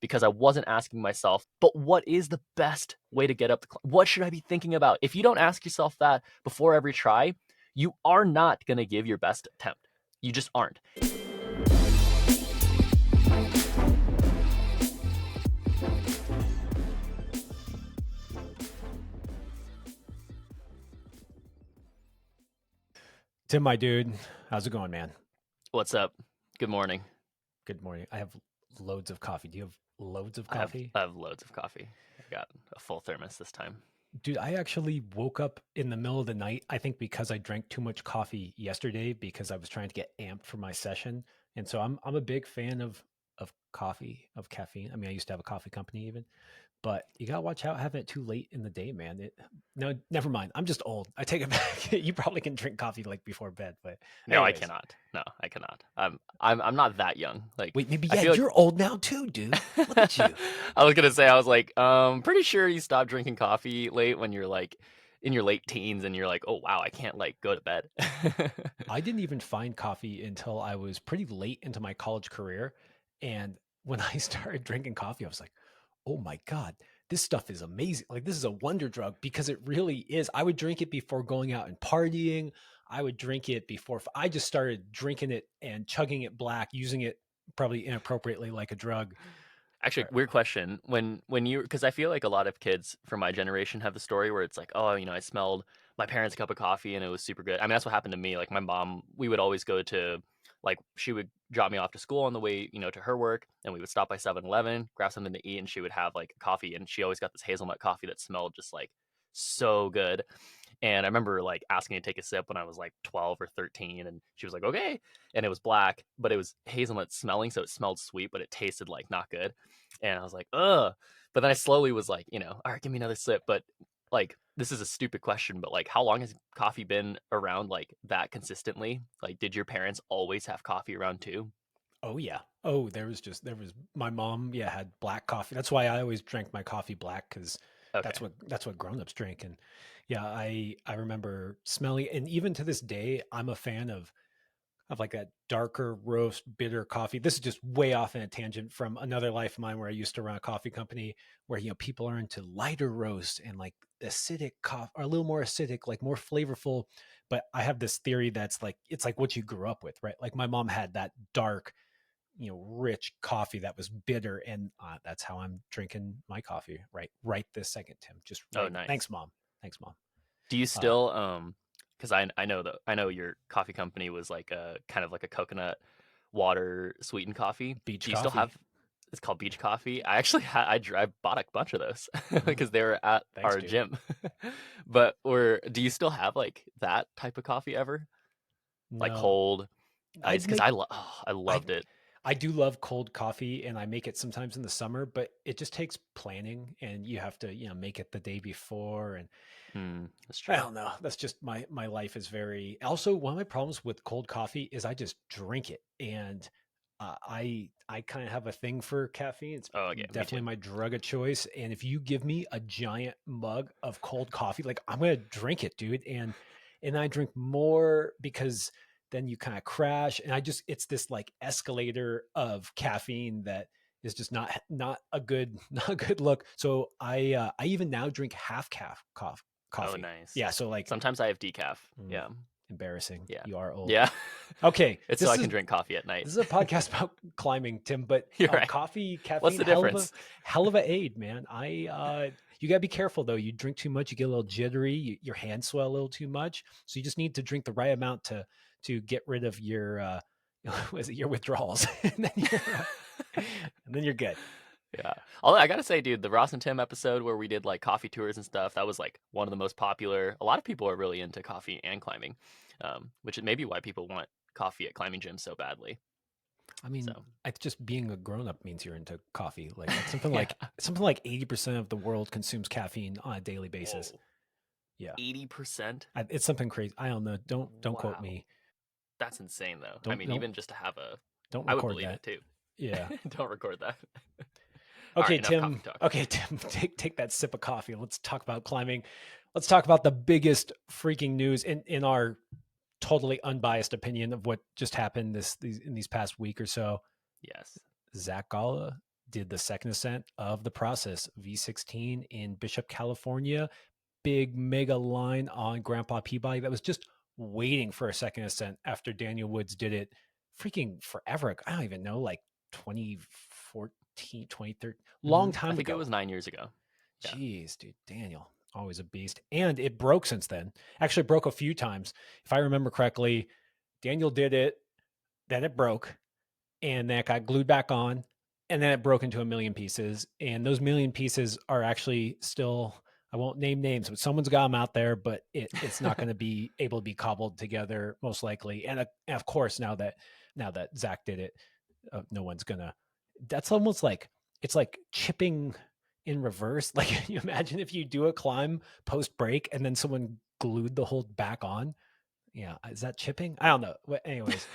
because I wasn't asking myself, but what is the best way to get up what should I be thinking about? If you don't ask yourself that before every try, you are not going to give your best attempt. You just aren't. Tim, my dude, how's it going, man? What's up? Good morning. Good morning. I have loads of coffee. Do you have loads of I have coffee? I have loads of coffee. I got a full thermos this time. Dude, I actually woke up in the middle of the night, I think because I drank too much coffee yesterday because I was trying to get amped for my session. And so I'm a big fan of coffee, of caffeine. I mean, I used to have a coffee company even, but you gotta watch out having it too late in the day, man. No, never mind. I'm just old. I take it back. You probably can drink coffee like before bed, but No, I anyways. cannot. No, I cannot. I'm not that young. Like Wait, maybe I yeah, feel like you're old now too, dude. Look at you. I was gonna say I was like, pretty sure you stopped drinking coffee late when you're like in your late teens and you're like, oh wow, I can't like go to bed. I didn't even find coffee until I was pretty late into my college career. And when I started drinking coffee, I was like, oh my God, this stuff is amazing. Like, this is a wonder drug because it really is. I would drink it before going out and partying. I would drink it before I just started drinking it and chugging it black, using it probably inappropriately like a drug. Actually, weird question. When you because I feel like a lot of kids from my generation have the story where it's like, oh, I smelled my parents' cup of coffee and it was super good. I mean, that's what happened to me. Like my mom, we would always go to like she would drop me off to school on the way, to her work, and we would stop by 7-Eleven, grab something to eat, and she would have like coffee, and she always got this hazelnut coffee that smelled just like so good. And I remember like asking to take a sip when I was like 12 or 13, and she was like, okay. And it was black, but it was hazelnut smelling, so it smelled sweet, but it tasted like not good. And I was like, ugh. But then I slowly was like, all right, give me another sip. But like, this is a stupid question, but like, how long has coffee been around like that consistently? Like, did your parents always have coffee around too? Oh yeah. Oh, there was my mom, yeah, had black coffee. That's why I always drank my coffee black because Okay. that's what grown-ups drink. And yeah, I remember smelling, and even to this day, I'm a fan of like that darker roast bitter coffee. This is just way off in a tangent from another life of mine where I used to run a coffee company where people are into lighter roast and like acidic coffee, or a little more acidic, like more flavorful. But I have this theory that's like it's like what you grew up with, right? Like my mom had that dark, rich coffee that was bitter, and that's how I'm drinking my coffee right this second, Tim. Just Oh, right now. nice. Thanks, mom. Do you Uh, still because I know your coffee company was like a kind of like a coconut water sweetened coffee. Beach Do you still coffee. have it's called Beach Coffee? I actually I bought a bunch of those Mm, because they were at thanks, our dude. gym. But or do you still have like that type of coffee ever? Like No, cold ice? I'd Because make I I loved it. I do love cold coffee, and I make it sometimes in the summer, but it just takes planning, and you have to, make it the day before. And That's I true. don't know. That's just my life is very. Also, one of my problems with cold coffee is I just drink it, and I kind of have a thing for caffeine. It's Oh, okay, me too. definitely my drug of choice. And if you give me a giant mug of cold coffee, like I'm gonna drink it, dude. And I drink more because then you kind of crash, and it's this like escalator of caffeine that is just not a good not a good look. So I even now drink half Oh, coffee. nice. Yeah, so like Sometimes I have decaf. mm, Yeah, embarrassing. yeah, You are old. yeah. Okay, It's so I can drink coffee at night. this is a podcast about climbing, Tim, but You're right. coffee, What's caffeine, the difference? hell of a aid, man. You gotta be careful though. You drink too much, you get a little jittery, your hands swell a little too much. So you just need to drink the right amount to get rid of your was it your withdrawals, and then you're good. Yeah. Although I gotta say, dude, the Ross and Tim episode where we did like coffee tours and stuff, that was like one of the most popular. A lot of people are really into coffee and climbing, which is maybe why people want coffee at climbing gyms so badly. I mean, So, it's just being a grown up means you're into coffee. Like something yeah. like 80% of the world consumes caffeine on a daily basis. Whoa. Yeah. 80%? It's something crazy. I don't know. Don't quote Wow. me. That's insane, though. I Don't mean, don't even just to have don't I would record believe that. it too. Yeah. Don't record that. All right, Okay, enough coffee Tim. talk. Okay, Tim. Take that sip of coffee. Let's talk about climbing. Let's talk about the biggest freaking news in our totally unbiased opinion of what just happened in these past week or so. Yes. Zach Gala. did the second ascent of the process V16 in Bishop, California. Big mega line on Grandpa Peabody that was just waiting for a second ascent after Daniel Woods did it freaking forever. I don't even know, like 2014, 2013, long I time think it ago. was 9 years ago. Yeah. Jeez, dude, Daniel, always a beast. And it broke since then. Actually broke a few times. If I remember correctly, Daniel did it, then it broke, and that got glued back on, and then it broke into a million pieces. And those million pieces are actually still, I won't name names, but someone's got them out there, but it's not going to be able to be cobbled together most likely. And of course, now that Zach did it, no one's gonna. That's almost like it's like chipping in reverse. Like you imagine if you do a climb post break and then someone glued the hold back on. Yeah, is that chipping? I don't know. Anyways,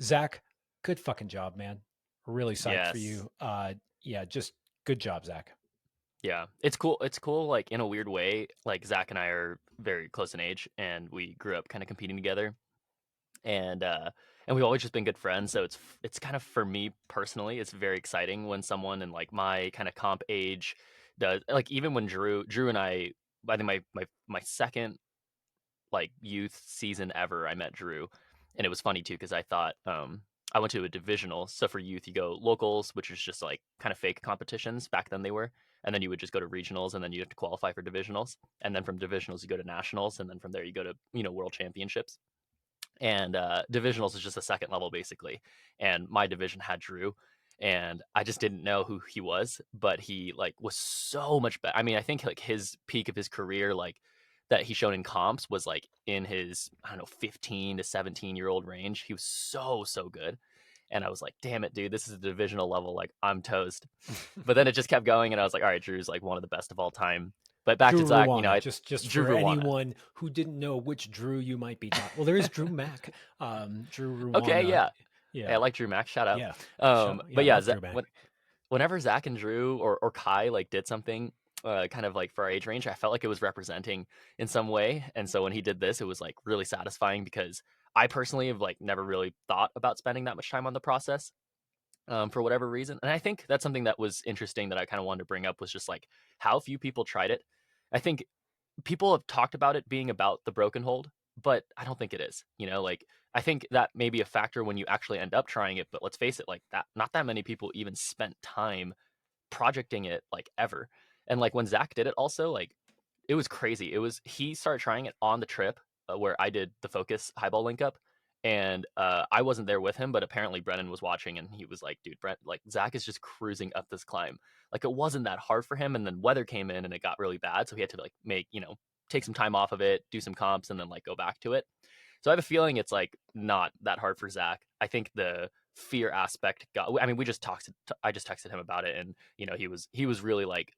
Zach, good fucking job, man. Really psyched for Yes. you. Yeah, just good job, Zach. Yeah. It's cool. It's cool, like, in a weird way. Like, Zach and I are very close in age, and we grew up kind of competing together. And we've always just been good friends. So it's kind of, for me personally, it's very exciting when someone in like my kind of comp age does, like, even when Drew and I think my second like youth season ever, I met Drew, and it was funny too because I thought I went to a divisional. So for youth, you go locals, which is just like kind of fake competitions back then they were, and then you would just go to regionals, and then you have to qualify for divisionals, and then from divisionals you go to nationals, and then from there you go to world championships. And divisionals is just a second level basically. And my division had Drew, and I just didn't know who he was, but he like was so much better. I mean, I think like his peak of his career, like that he showed in comps, was like in his, I don't know, 15 to 17-year-old range. He was so good. And I was like, damn it, dude, this is a divisional level. Like, I'm toast. But then it just kept going, and I was like, all right, Drew's like one of the best of all time. But back to Drew Zach, Ruana, I just Drew for Ruana. anyone who didn't know which Drew you might be talking. Well, there is Drew Mack. Drew Okay, Ruana. yeah. Hey, I Yeah, like Drew Mack. Shout out. yeah, But yeah. I yeah, love Drew Mack. whenever Zach and Drew or Kai like did something, kind of like for our age range, I felt like it was representing in some way. And so when he did this, it was like really satisfying because I personally have like never really thought about spending that much time on the process, for whatever reason. And I think that's something that was interesting that I kind of wanted to bring up, was just like how few people tried it. I think people have talked about it being about the broken hold, but I don't think it is. Like, I think that may be a factor when you actually end up trying it. But let's face it, like that, not that many people even spent time projecting it like ever. And like when Zach did it, also like it was crazy. He started trying it on the trip, where I did the focus highball link up, and I wasn't there with him, but apparently Brennan was watching, and he was like, "Dude, Brent, like Zach is just cruising up this climb. Like it wasn't that hard for him." And then weather came in, and it got really bad, so he had to like take some time off of it, do some comps, and then like go back to it. So I have a feeling it's like not that hard for Zach. I think the fear aspect got. I mean, we just talked. I just texted him about it, and he was really like,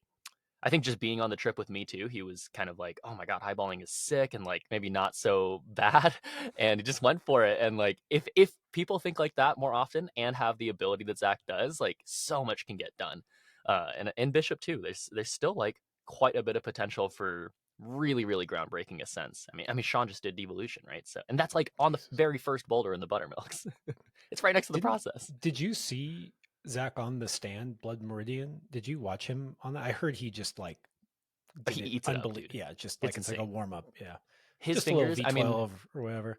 I think just being on the trip with me too, he was kind of like, "Oh my god, highballing is sick and like maybe not so bad," and he just went for it. And like, if people think like that more often and have the ability that Zach does, like so much can get done. And in Bishop too, there's still like quite a bit of potential for really groundbreaking ascents. I mean, Sean just did devolution, right? So, and that's like on the very first boulder in the buttermilks. It's right next to the Didn't process. did you see Zach on the stand, Blood Meridian? Did you watch him on that? I heard he just like He did it eats it up, unbelievable. dude. Yeah, just It's like it's like a insane. warm up. Yeah, His just a little fingers. I mean, V12 or whatever.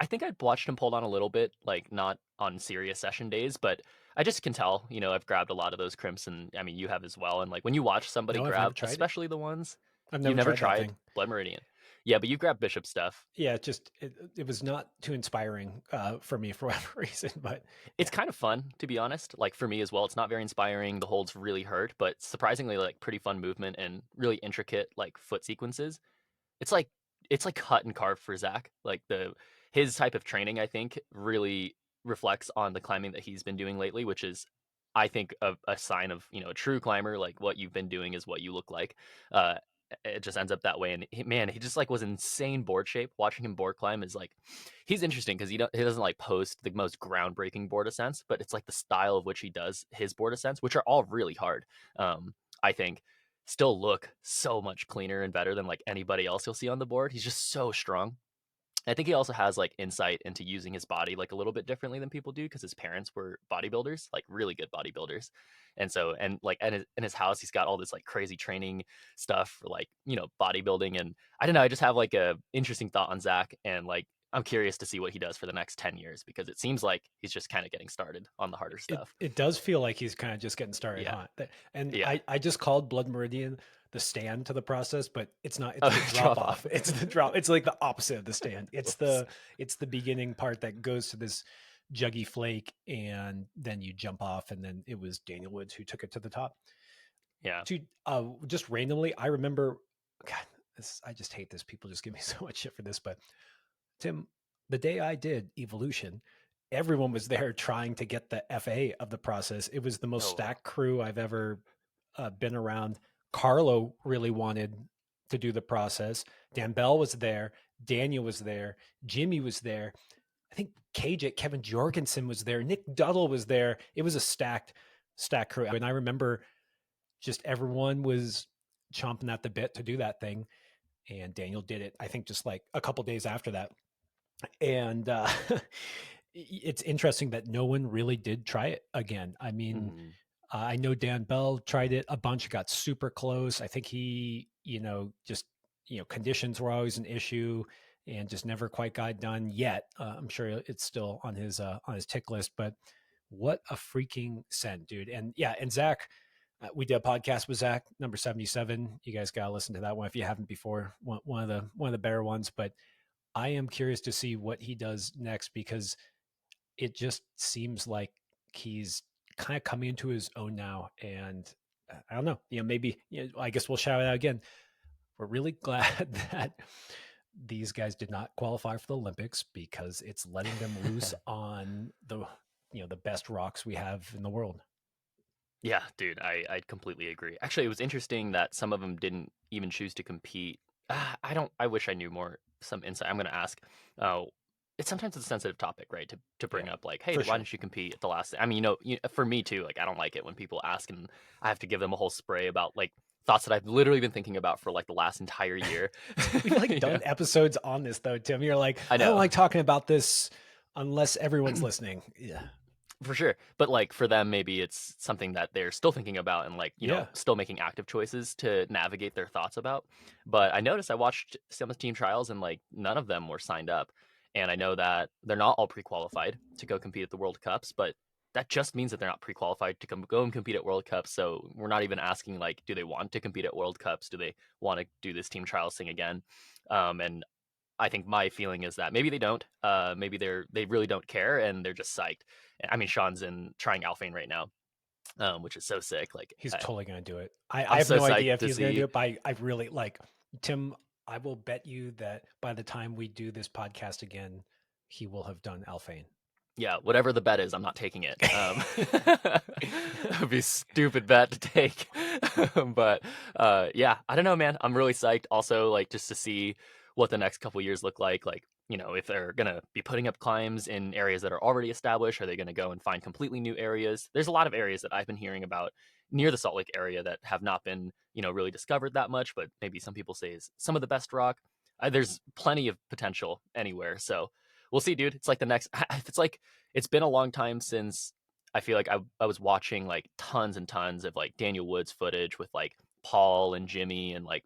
I think I watched him pulled on a little bit, like not on serious session days, but I just can tell, I've grabbed a lot of those crimps, and I mean, you have as well. And like when you watch somebody No, I've never grab, tried it. especially the ones I've you've never never tried that tried thing. Blood Meridian. Yeah, but you grab Bishop stuff. Yeah, it was not too inspiring for me for whatever reason. But It's yeah, kind of fun, to be honest. Like for me as well, it's not very inspiring. The holds really hurt, but surprisingly like pretty fun movement and really intricate like foot sequences. It's like it's like cut and carved for Zach. Like the his type of training, I think, really reflects on the climbing that he's been doing lately, which is, I think, a sign of a true climber. Like what you've been doing is what you look like. Uh, it just ends up that way. And man, he just like was insane board shape. Watching him board climb is like, he's interesting because he doesn't like post the most groundbreaking board ascents, but it's like the style of which he does his board ascents, which are all really hard. I think still look so much cleaner and better than like anybody else you'll see on the board. He's just so strong. I think he also has like insight into using his body like a little bit differently than people do because his parents were bodybuilders, like really good bodybuilders. And so, and like in his house, he's got all this like crazy training stuff for like, bodybuilding. And I don't know, I just have like a interesting thought on Zach. And like, I'm curious to see what he does for the next 10 years because it seems like he's just kind of getting started on the harder It stuff. it does feel like he's kind of just getting started, Yeah. huh? And Yeah. I just called Blood Meridian the stand to the process, but it's not. It's Oh, the drop drop off. off. It's the drop. It's like the opposite of the stand. Whoops. It's the beginning part that goes to this juggy flake, and then you jump off, and then it was Daniel Woods who took it to the top. Yeah. To just randomly, I remember. God, I just hate this. People just give me so much shit for this, but Tim, the day I did Evolution, everyone was there trying to get the FA of the process. It was the most Oh, wow. stacked crew I've ever been around. Carlo really wanted to do the process. Dan Bell was there. Daniel was there. Jimmy was there. I think KJ, Kevin Jorgensen was there. Nick Duddle was there. It was a stacked crew. And I remember just everyone was chomping at the bit to do that thing. And Daniel did it, I think, just like a couple days after that. And it's interesting that no one really did try it again. I mean, Mhm. I know Dan Bell tried it a bunch, got super close. I think he, just, conditions were always an issue and just never quite got done yet. I'm sure it's still on his tick list, but what a freaking send, dude. And yeah, and Zach, we did a podcast with Zach, number 77. You guys got to listen to that one if you haven't before. One of the better ones, but I am curious to see what he does next because it just seems like he's kind of coming into his own now. And I don't know, maybe, I guess we'll shout it out again. We're really glad that these guys did not qualify for the Olympics because it's letting them loose on the best rocks we have in the world. Yeah, dude, I completely agree. Actually, it was interesting that some of them didn't even choose to compete. I don't. I wish I knew more. Some insight. I'm gonna ask. Uh, it's sometimes it's a sensitive topic, right? To Yeah, bring up like, hey, for why sure. didn't you compete at the last? I mean, for me too. Like, I don't like it when people ask, and I have to give them a whole spray about like thoughts that I've literally been thinking about for like the last entire year. We've like you know, done episodes on this though, Tim. You're like, I I don't know. like talking about this unless everyone's listening. Yeah. For sure. But like for them, maybe it's something that they're still thinking about and like, Yeah. still making active choices to navigate their thoughts about. But I noticed I watched some of the team trials and like none of them were signed up. And I know that they're not all pre-qualified to go compete at the World Cups, but that just means that they're not pre-qualified to go and compete at World Cups. So we're not even asking like, do they want to compete at World Cups? Do they want to do this team trials thing again? And I think my feeling is that maybe they don't. Maybe they really don't care and they're just psyched. I mean, Sean's in trying Alphane right now, which is so sick. Like, He's totally going to do it. I I'm have so no idea psyched if to he's going to do see. it, but I really like Tim. I will bet you that by the time we do this podcast again, he will have done Alphane. Yeah, whatever the bet is, I'm not taking it. That'd be a stupid bet to take. But yeah, I don't know, man. I'm really psyched. Also, like just to see what the next couple years look like. Like, if they're gonna be putting up climbs in areas that are already established, are they gonna go and find completely new areas? There's a lot of areas that I've been hearing about near the Salt Lake area that have not been, really discovered that much, but maybe some people say is some of the best rock. There's plenty of potential anywhere. So we'll see, dude. It's like the next. It's like it's been a long time since I feel like I was watching like tons and tons of like Daniel Woods footage with like Paul and Jimmy and like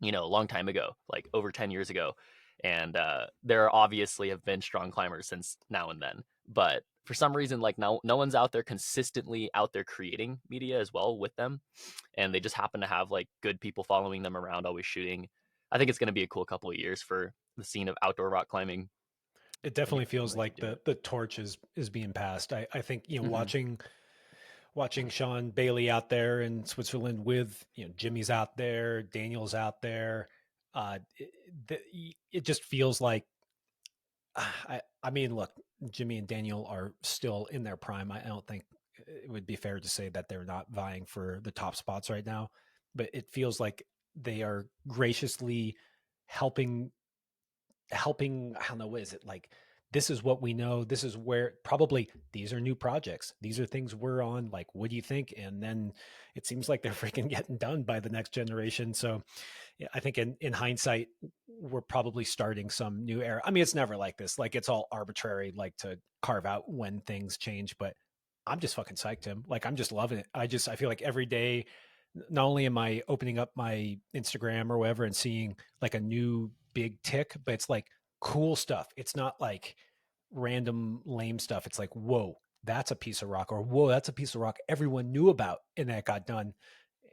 a long time ago, like over 10 years ago. And there obviously have been strong climbers since now and then. But for some reason, like no one's out there consistently out there creating media as well with them. And they just happen to have like good people following them around, always shooting. I think it's going to be a cool couple of years for the scene of outdoor rock climbing. It I think definitely everyone feels likes to like do it. the torch is being passed. I think Hmm. watching Sean Bailey out there in Switzerland with Jimmy's out there, Daniel's out there. It just feels like I mean, look, Jimmy and Daniel are still in their prime. I don't think it would be fair to say that they're not vying for the top spots right now, but it feels like they are graciously helping. I don't know, what is it like? this is what we know. This is where probably these are new projects. These are things we're on. Like, what do you think? And then it seems like they're freaking getting done by the next generation. So yeah, I think in hindsight, we're probably starting some new era. I mean, it's never like this. Like, it's all arbitrary, like to carve out when things change. But I'm just fucking psyched, Tim. Like, I'm just loving it. I feel like every day, not only am I opening up my Instagram or whatever and seeing like a new big tick, but it's like cool stuff. It's not like random lame stuff. It's like, whoa, that's a piece of rock, or whoa, that's a piece of rock everyone knew about and that got done.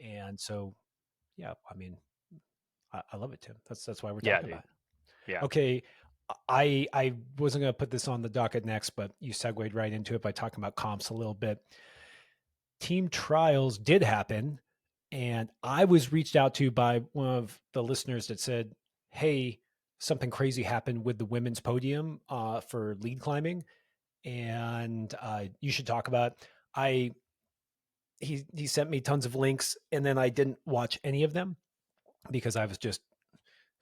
And so, yeah, I mean, I love it, Tim. That's why we're Yeah, talking dude. about it. Yeah. Okay, I wasn't gonna put this on the docket next, but you segued right into it by talking about comps a little bit. Team trials did happen, and I was reached out to by one of the listeners that said, "Hey, something crazy happened with the women's podium for lead climbing, and you should talk about it." I he sent me tons of links, and then I didn't watch any of them because I was just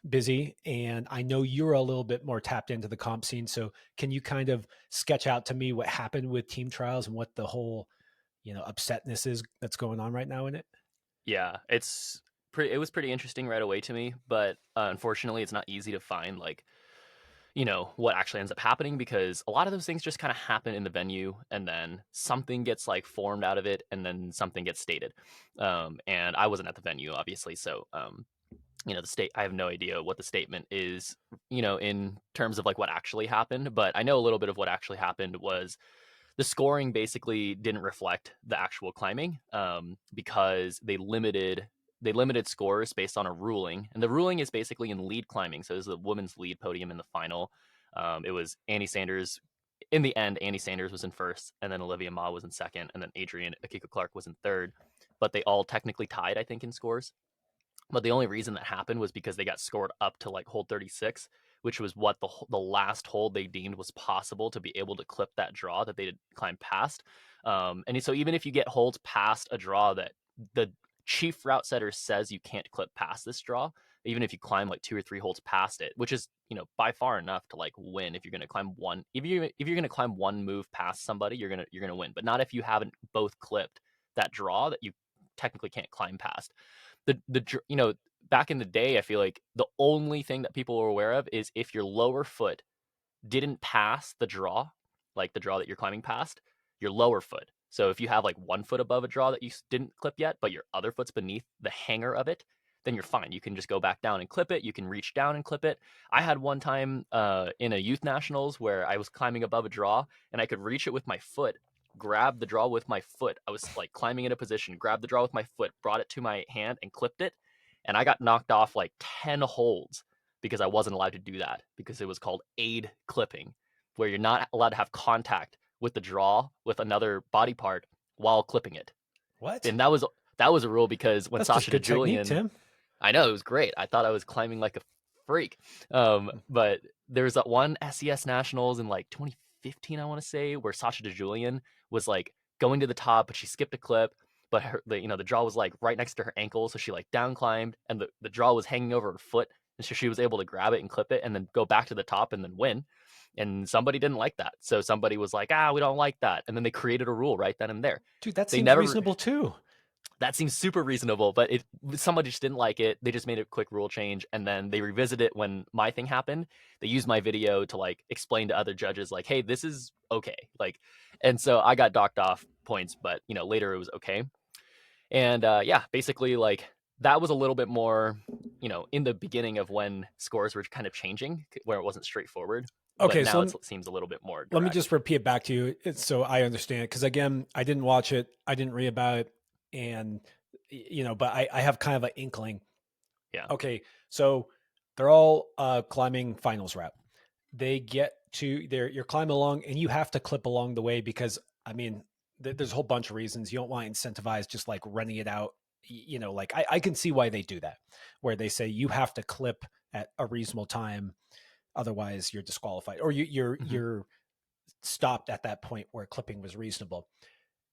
busy, and I know you're a little bit more tapped into the comp scene. So can you kind of sketch out to me what happened with team trials and what the whole, upsetness is that's going on right now in it? Yeah, it was pretty interesting right away to me, but unfortunately, it's not easy to find like what actually ends up happening because a lot of those things just kind of happen in the venue and then something gets like formed out of it and then something gets stated. And I wasn't at the venue, obviously, so the state I have no idea what the statement is, in terms of like what actually happened, but I know a little bit of what actually happened was the scoring basically didn't reflect the actual climbing, because they limited scores based on a ruling, and the ruling is basically in lead climbing. So this is the women's lead podium in the final. It was Annie Sanders. In the end, Annie Sanders was in first, and then Olivia Ma was in second, and then Adrian Akiko Clark was in third. But they all technically tied, I think, in scores. But the only reason that happened was because they got scored up to like hold 36, which was what the last hold they deemed was possible to be able to clip that draw that they did climb past. And so even if you get holds past a draw that the chief route setter says you can't clip past this draw, even if you climb like two or three holds past it, which is by far enough to like win. If you're going to climb one, if you're going to climb one move past somebody, you're gonna win. But not if you haven't both clipped that draw that you technically can't climb past. Back in the day, I feel like the only thing that people were aware of is if your lower foot didn't pass the draw, like the draw that you're climbing past, your lower foot. So if you have like 1 foot above a draw that you didn't clip yet, but your other foot's beneath the hanger of it, then you're fine. You can just go back down and clip it. You can reach down and clip it. I had one time in a youth nationals where I was climbing above a draw and I could reach it with my foot, grab the draw with my foot. I was like climbing in a position, grabbed the draw with my foot, brought it to my hand and clipped it. And I got knocked off like 10 holds because I wasn't allowed to do that because it was called aid clipping, where you're not allowed to have contact with the draw with another body part while clipping it. What? And that was a rule because when That's just Sasha good technique, DeJulian, Tim. I know it was great. I thought I was climbing like a freak. But there was that one SES Nationals in like 2015, I want to say, where Sasha DeJulian was like going to the top, but she skipped a clip. But the draw was like right next to her ankle, so she like down climbed, and the draw was hanging over her foot, and so she was able to grab it and clip it, and then go back to the top and then win. And somebody didn't like that, so somebody was like, we don't like that, and then they created a rule right then and there. Dude, that They seems never reasonable too. That seems super reasonable, but somebody just didn't like it. They just made a quick rule change, and then they revisited it when my thing happened. They used my video to like explain to other judges, like, "Hey, this is okay." Like, and so I got docked off points, but later it was okay. And yeah, basically, like that was a little bit more, in the beginning of when scores were kind of changing, where it wasn't straightforward. But Okay, so now it seems a little bit more let me direct. just repeat it back to you so I understand. Because again, I didn't watch it, I didn't read about it, and but I have kind of an inkling. Yeah. Okay, so they're all climbing finals route. They get to there, you're climbing along, and you have to clip along the way because I mean, there's a whole bunch of reasons you don't want to incentivize just like running it out. Like I can see why they do that, where they say you have to clip at a reasonable time, otherwise you're disqualified, or Hmm. you're stopped at that point where clipping was reasonable.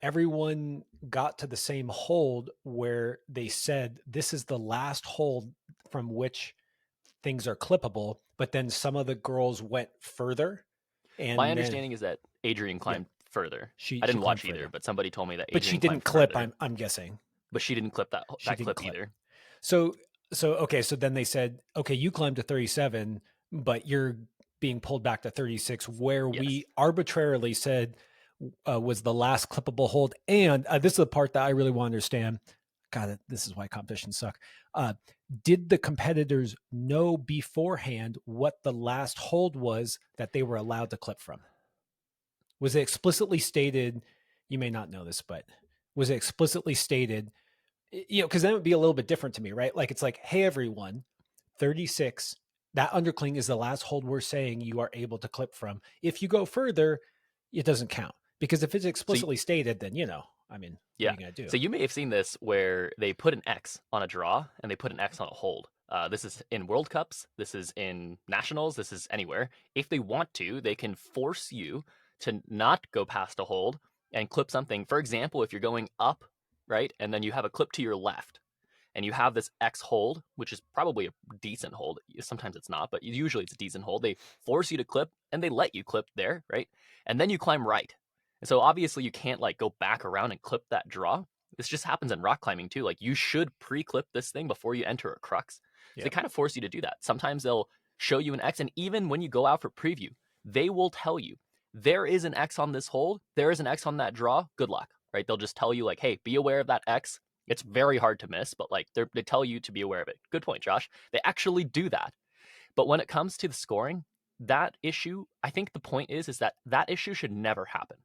Everyone got to the same hold where they said this is the last hold from which things are clippable, but then some of the girls went further. My And then understanding is that Adrian yeah, climbed further. I she didn't climbed watch either, further, but somebody told me that but she Adrian didn't climbed clip. further, I'm guessing but she didn't clip she that didn't clip clip. either. So okay, so then they said, okay, you climbed to 37, but you're being pulled back to 36, where Yes. we arbitrarily said was the last clippable hold. And this is the part that I really want to understand. God, this is why competitions suck. Uh, did the competitors know beforehand what the last hold was that they were allowed to clip from? Was it explicitly stated? You may not know this, but was it explicitly stated? Because then it would be a little bit different to me, right? Like it's like, hey, everyone, 36, that undercling is the last hold we're saying you are able to clip from. If you go further, it doesn't count. Because if it's So explicitly stated, then, I mean, what are yeah. you going to do? So you may have seen this where they put an X on a draw and they put an X on a hold. This is in World Cups. This is in Nationals. This is anywhere. If they want to, they can force you to not go past a hold and clip something. For example, if you're going up, right, and then you have a clip to your left, and you have this X hold, which is probably a decent hold. Sometimes it's not, but usually it's a decent hold. They force you to clip and they let you clip there, right? And then you climb right. And so obviously you can't like go back around and clip that draw. This just happens in rock climbing too. Like you should pre-clip this thing before you enter a crux. So they Yep. kind of force you to do that. Sometimes they'll show you an X, and even when you go out for preview, they will tell you there is an X on this hold, there is an X on that draw. Good luck, right? They'll just tell you like, hey, be aware of that X. It's very hard to miss, but like they tell you to be aware of it. Good point, Josh. They actually do that. But when it comes to the scoring, that issue, I think the point is that that issue should never happen.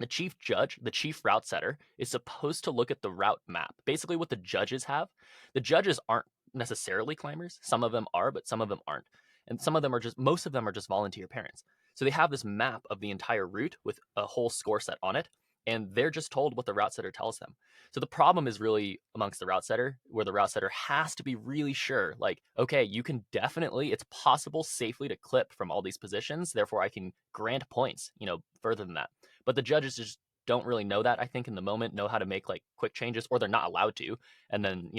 The chief judge, the chief route setter, is supposed to look at the route map. Basically, what the judges have. The judges aren't necessarily climbers. Some of them are, but some of them aren't. And some of them are just, most of them are just volunteer parents. So they have this map of the entire route with a whole score set on it. And they're just told what the route setter tells them. So the problem is really amongst the route setter, where the route setter has to be really sure, like, okay, you can definitely, it's possible safely to clip from all these positions. Therefore, I can grant points, further than that. But the judges just don't really know that, I think, in the moment, know how to make like quick changes, or they're not allowed to. And then,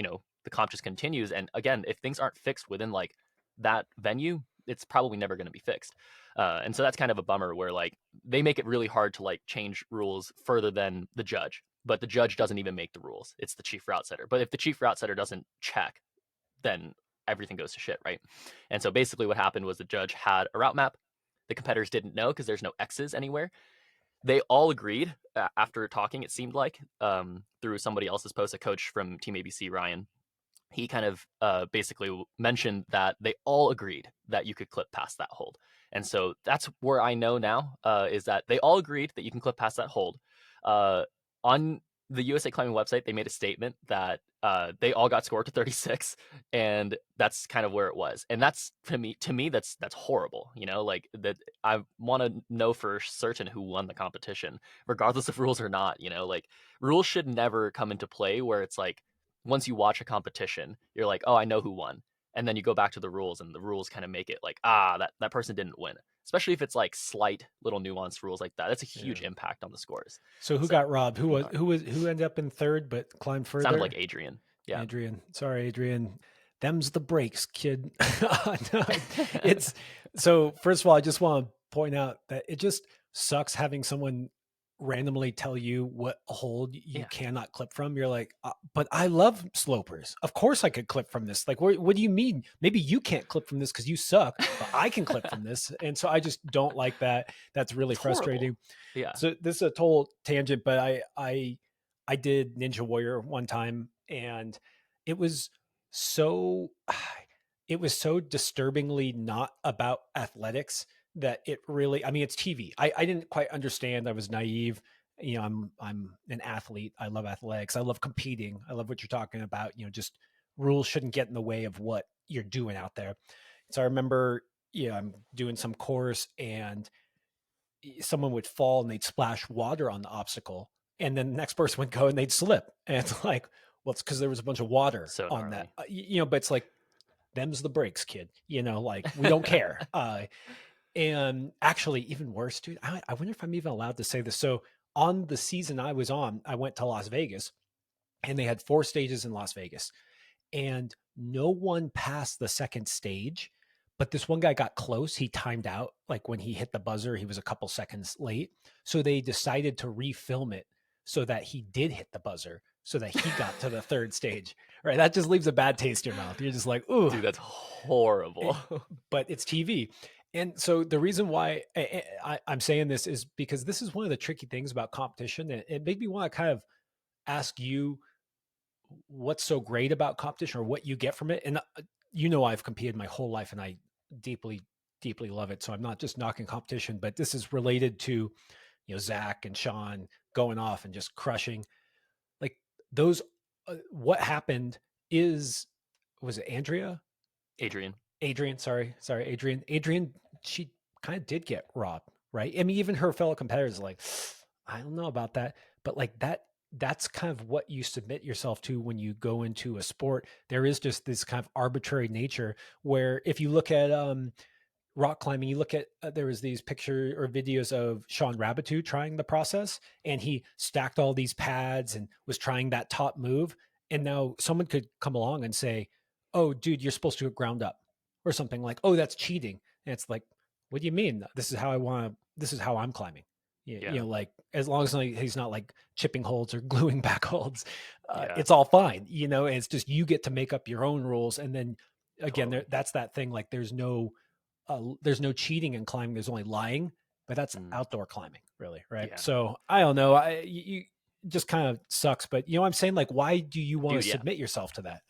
the comp just continues. And again, if things aren't fixed within like that venue, it's probably never going to be fixed. And so that's kind of a bummer where like they make it really hard to like change rules further than the judge. But the judge doesn't even make the rules. It's the chief route setter. But if the chief route setter doesn't check, then everything goes to shit, right? And so basically what happened was the judge had a route map. The competitors didn't know because there's no X's anywhere. They all agreed after talking, it seemed like, through somebody else's post, a coach from Team ABC, Ryan. He kind of basically mentioned that they all agreed that you could clip past that hold. And so that's where I know now is that they all agreed that you can clip past that hold. Uh, on the USA Climbing website, they made a statement that they all got scored to 36, and that's kind of where it was. And that's to me that's horrible. Like that. I want to know for certain who won the competition, regardless of rules or not. Like rules should never come into play where it's like once you watch a competition, you're like, oh, I know who won. And then you go back to the rules, and the rules kind of make it like, that person didn't win. Especially if it's like slight little nuanced rules like that. That's a Yeah. huge impact on the scores. So who So got robbed? Who ended up in third but climbed sounded further? like Adrian. Yeah. Adrian. Sorry, Adrian. Them's the breaks, kid. No, it's so first of all, I just want to point out that it just sucks having someone randomly tell you what hold you Yeah. cannot clip from. You're like, but I love slopers. Of course I could clip from this. Like, what do you mean? Maybe you can't clip from this because you suck, but I can clip from this. And so I just don't like that. That's really It's horrible. frustrating. Yeah. So this is a total tangent, but I did Ninja Warrior one time, and it was so it was so disturbingly not about athletics that it really, I mean, it's TV. I didn't quite understand. I was naive. I'm an athlete. I love athletics. I love competing. I love what you're talking about. Just rules shouldn't get in the way of what you're doing out there. So I remember, I'm doing some course, and someone would fall and they'd splash water on the obstacle, and then the next person would go and they'd slip, and it's like, well, it's because there was a bunch of water So on that, gnarly. but it's like, them's the breaks, kid. Like, we don't care. And actually, even worse, dude, I wonder if I'm even allowed to say this. So on the season I was on, I went to Las Vegas, and they had 4 stages in Las Vegas, and no one passed the second stage, but this one guy got close. He timed out. Like when he hit the buzzer, he was a couple seconds late. So they decided to refilm it so that he did hit the buzzer so that he got to the third stage. Right. That just leaves a bad taste in your mouth. You're just like, ooh, Dude, that's horrible. but it's TV. And so the reason why I'm saying this is because this is one of the tricky things about competition. And it made me want to kind of ask you what's so great about competition or what you get from it. And I've competed my whole life and I deeply, deeply love it. So I'm not just knocking competition, but this is related to, Zach and Sean going off and just crushing like those. What happened is, was it Andrea? Adrian. Adrian, sorry, Adrian. Adrian, she kind of did get robbed, right? I mean, even her fellow competitors are like, I don't know about that, but like that's kind of what you submit yourself to when you go into a sport. There is just this kind of arbitrary nature where if you look at rock climbing, you look at there was these picture or videos of Sean Rabitou trying the process, and he stacked all these pads and was trying that top move. And now someone could come along and say, "Oh, dude, you're supposed to go ground up," or something like, "Oh, that's cheating." And it's like, "What do you mean? This is how I want to. This is how I'm climbing." Yeah. Like as long as he's not like chipping holds or gluing back holds, Yeah. it's all fine. And it's just you get to make up your own rules, and then again, Totally. that's that thing. Like there's no cheating in climbing. There's only lying, but that's Mm, outdoor climbing, really, right? yeah. So I don't know. You just kind of sucks, but I'm saying like, why do you want Dude, to yeah. submit yourself to that?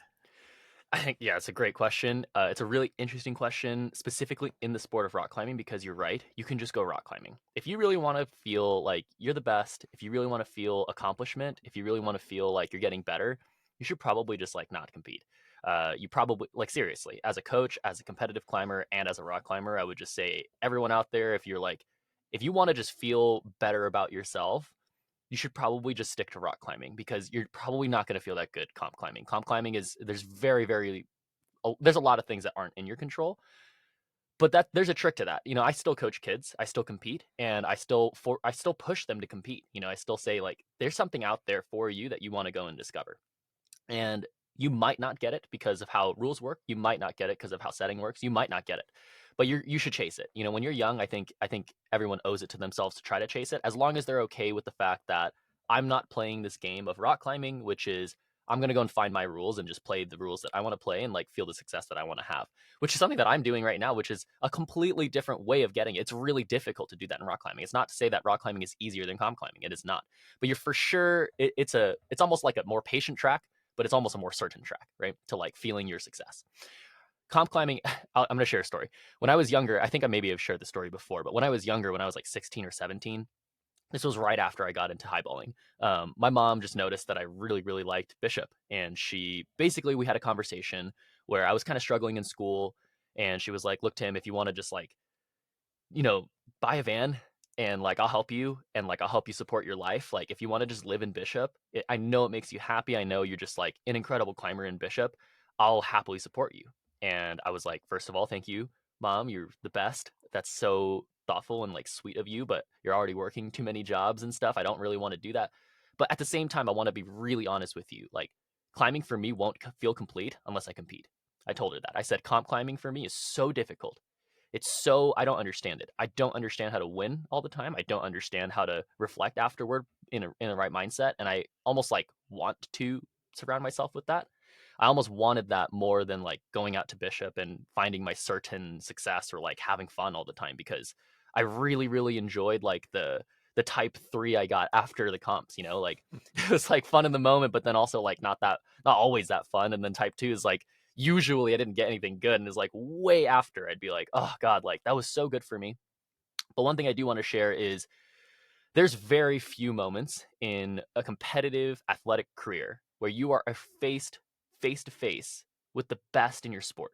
I think, yeah, it's a great question. It's a really interesting question, specifically in the sport of rock climbing, because you're right. You can just go rock climbing. If you really want to feel like you're the best, if you really want to feel accomplishment, if you really want to feel like you're getting better, you should probably just like not compete. You probably, like, seriously, as a coach, as a competitive climber, and as a rock climber, I would just say, everyone out there, if you're like, if you want to just feel better about yourself, you should probably just stick to rock climbing because you're probably not going to feel that good comp climbing. Comp climbing is there's very very there's a lot of things that aren't in your control, but that there's a trick to that. I still coach kids, I still compete, and I still push them to compete. I still say like there's something out there for you that you want to go and discover. And you might not get it because of how rules work. You might not get it because of how setting works. You might not get it, but you should chase it. When you're young, I think everyone owes it to themselves to try to chase it, as long as they're okay with the fact that I'm not playing this game of rock climbing, which is I'm gonna go and find my rules and just play the rules that I want to play and like feel the success that I want to have, which is something that I'm doing right now, which is a completely different way of getting it. It's really difficult to do that in rock climbing. It's not to say that rock climbing is easier than comp climbing. It is not, but you're for sure. It's almost like a more patient track, but it's almost a more certain track, right? To like feeling your success. Comp climbing, I'm going to share a story. When I was younger, I think I maybe have shared the story before, but when I was younger, when I was like 16 or 17, this was right after I got into highballing. My mom just noticed that I really, really liked Bishop. And we had a conversation where I was kind of struggling in school. And she was like, look, Tim, if you want to just like, you know, buy a van and like I'll help you and like I'll help you support your life. Like if you want to just live in Bishop, I know it makes you happy. I know you're just like an incredible climber in Bishop. I'll happily support you. And I was like, first of all, thank you, mom. You're the best. That's so thoughtful and like sweet of you, but you're already working too many jobs and stuff. I don't really want to do that. But at the same time, I want to be really honest with you. Like climbing for me won't feel complete unless I compete. I told her that. I said comp climbing for me is so difficult. I don't understand it. I don't understand how to win all the time. I don't understand how to reflect afterward in the right mindset. And I almost like want to surround myself with that. I almost wanted that more than like going out to Bishop and finding my certain success or like having fun all the time, because I really, really enjoyed like the type three I got after the comps, like it was like fun in the moment, but then also like not always that fun. And then type two is like usually I didn't get anything good, and it's like way after I'd be like, oh god, like that was so good for me. But one thing I do want to share is there's very few moments in a competitive athletic career where you are faced face to face with the best in your sport.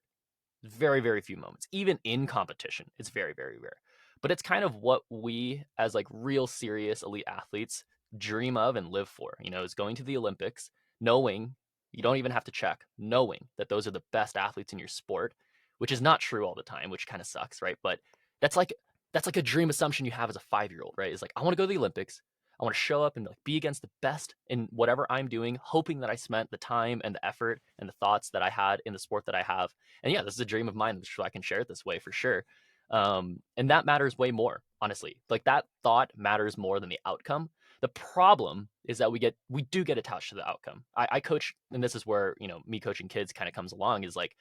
Very, very few moments. Even in competition, it's very, very rare. But it's kind of what we, as like real serious elite athletes, dream of and live for. Is going to the Olympics, knowing you don't even have to check, knowing that those are the best athletes in your sport, which is not true all the time, which kind of sucks, right? But that's like that's like a dream assumption you have as a 5-year-old, right? Is like, I want to go to the Olympics. I want to show up and like be against the best in whatever I'm doing, hoping that I spent the time and the effort and the thoughts that I had in the sport that I have. And yeah, this is a dream of mine, which I can share it this way for sure. And that matters way more, honestly. Like that thought matters more than the outcome. The problem is that we do get attached to the outcome. I coach, and this is where me coaching kids kind of comes along. Is like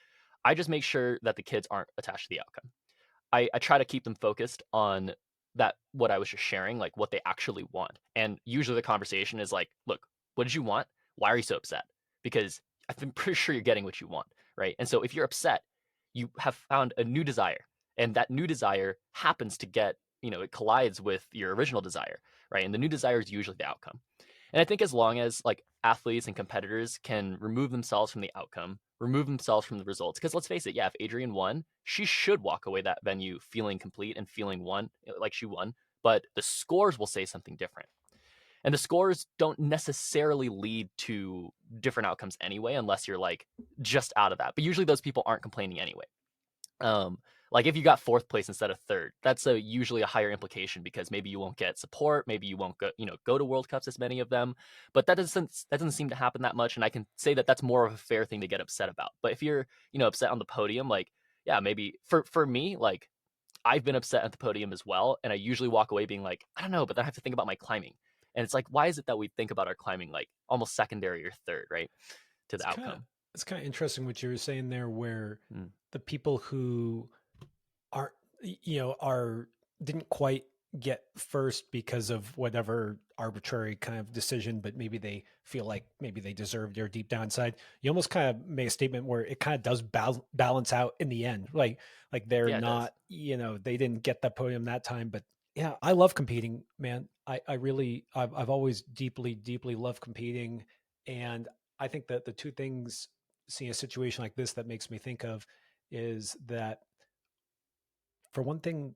I just make sure that the kids aren't attached to the outcome. I try to keep them focused on that what I was just sharing, like what they actually want. And usually the conversation is like, look, what did you want? Why are you so upset? Because I'm pretty sure you're getting what you want, right? And so if you're upset, you have found a new desire, and that new desire happens to get, it collides with your original desire, right? And the new desire is usually the outcome. And I think as long as like athletes and competitors can remove themselves from the outcome, remove themselves from the results, because let's face it, yeah, if Adrian won, she should walk away that venue feeling complete and feeling won, like she won. But the scores will say something different. And the scores don't necessarily lead to different outcomes anyway, unless you're like just out of that. But usually those people aren't complaining anyway. Um, like if you got fourth place instead of third, that's usually a higher implication because maybe you won't get support, maybe you won't go to World Cups as many of them, but that doesn't seem to happen that much, and I can say that that's more of a fair thing to get upset about. But if you're upset on the podium, like yeah, maybe for me, like I've been upset at the podium as well, and I usually walk away being like I don't know, but then I have to think about my climbing, and it's like why is it that we think about our climbing like almost secondary or third, right, to It's the kind of outcome? it's kind of interesting what you were saying there, where Mm. the people who are are didn't quite get first because of whatever arbitrary kind of decision, but maybe they feel like maybe they deserved their deep down side. You almost kind of make a statement where it kind of does balance out in the end, like they're Yeah, it does. not, they didn't get that podium that time. But yeah, I love competing, man. I really, I've always deeply loved competing. And I think that the two things, seeing a situation like this, that makes me think of is that, for one thing,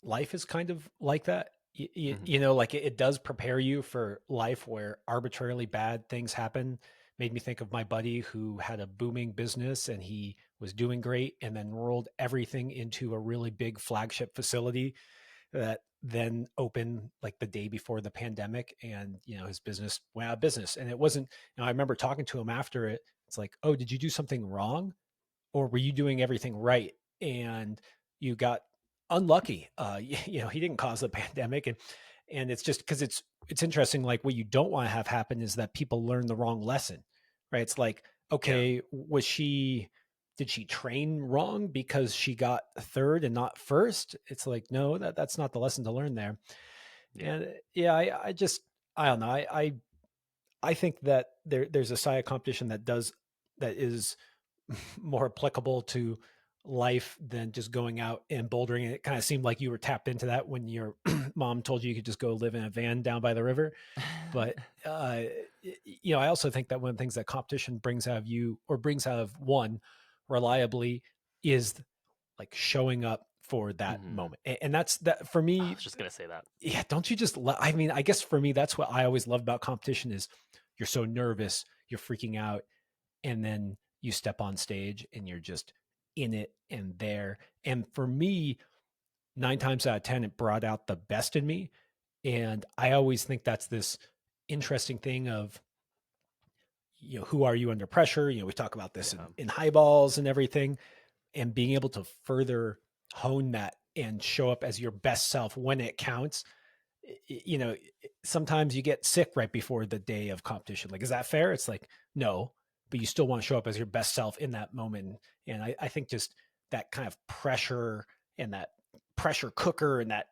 life is kind of like that. Hmm. Like it does prepare you for life where arbitrarily bad things happen. Made me think of my buddy who had a booming business and he was doing great and then rolled everything into a really big flagship facility that then opened like the day before the pandemic, and his business went out of business. And it wasn't, I remember talking to him after it. It's like, oh, did you do something wrong, or were you doing everything right and you got unlucky? He didn't cause the pandemic. And it's just because it's interesting. Like, what you don't want to have happen is that people learn the wrong lesson, right? It's like, Yeah, okay, did she train wrong because she got third and not first? It's like, no, that's not the lesson to learn there. yeah. And yeah, I just, I don't know. I think that there's a side of competition that is more applicable to life than just going out and bouldering. And it kind of seemed like you were tapped into that when your mom told you could just go live in a van down by the river. But uh, I also think that one of the things that competition brings out of you, or brings out of one reliably, is like showing up for that Hmm. moment. And that's that for I me. was just gonna say that. Yeah, don't you just I mean, I guess for me that's what I always love about competition is you're so nervous, you're freaking out, and then you step on stage and you're just in it and there. And for me, 9 times out of 10, it brought out the best in me. And I always think that's this interesting thing of, who are you under pressure? We talk about this Yeah, in highballs and everything, and being able to further hone that and show up as your best self when it counts. You know, sometimes you get sick right before the day of competition. Like, is that fair? It's like, no, but you still want to show up as your best self in that moment. And I think just that kind of pressure, and that pressure cooker, and that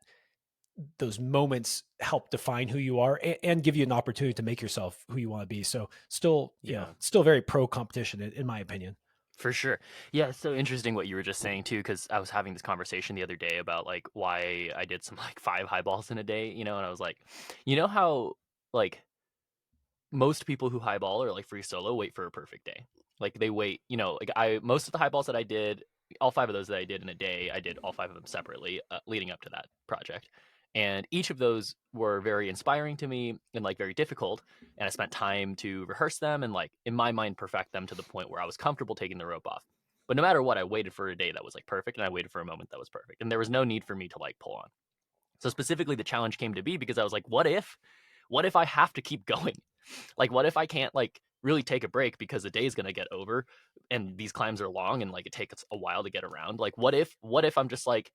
those moments help define who you are, and give you an opportunity to make yourself who you want to be. So still, yeah, still very pro competition in my opinion. for sure. Yeah, it's so interesting what you were just saying too, because I was having this conversation the other day about like why I did some like 5 highballs in a day, and I was like, how like most people who highball or like free solo wait for a perfect day. Like they wait, like I most of the highballs that I did, all 5 of those that I did in a day, I did all 5 of them separately leading up to that project. And each of those were very inspiring to me and like very difficult. And I spent time to rehearse them and like in my mind perfect them to the point where I was comfortable taking the rope off. But no matter what, I waited for a day that was like perfect and I waited for a moment that was perfect. And there was no need for me to like pull on. So specifically the challenge came to be because I was like, what if I have to keep going? Like, what if I can't like really take a break because the day is gonna get over, and these climbs are long and like it takes a while to get around? Like, what if I'm just like,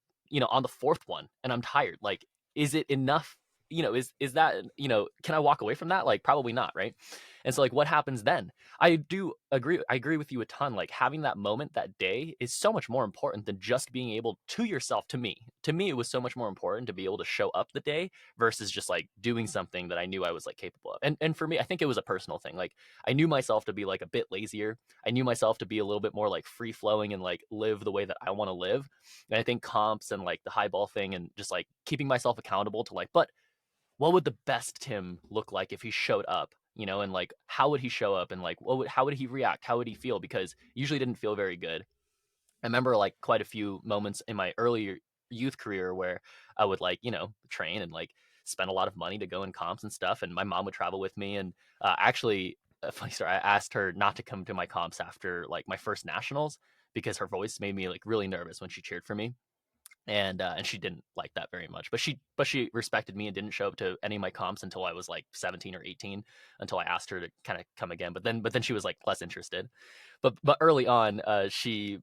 on the fourth one and I'm tired? Like, is it enough? Is that, can I walk away from that? Like, probably not, right? And so like, what happens then? I agree with you a ton. Like, having that moment, that day, is so much more important than just being able to yourself. To me it was so much more important to be able to show up the day versus just like doing something that I knew I was like capable of. And for me, I think it was a personal thing. Like, I knew myself to be like a bit lazier. I knew myself to be a little bit more like free flowing and like live the way that I want to live. And I think comps and like the highball thing and just like keeping myself accountable to like, but what would the best Tim look like if he showed up? And like, how would he show up, and like, how would he react? How would he feel? Because usually didn't feel very good. I remember like quite a few moments in my earlier youth career where I would like, train and like spend a lot of money to go in comps and stuff. And my mom would travel with me. And actually, a funny story, I asked her not to come to my comps after like my first nationals because her voice made me like really nervous when she cheered for me. And she didn't like that very much, but she respected me and didn't show up to any of my comps until I was like 17 or 18, until I asked her to kind of come again. But then she was like less interested. But early on, she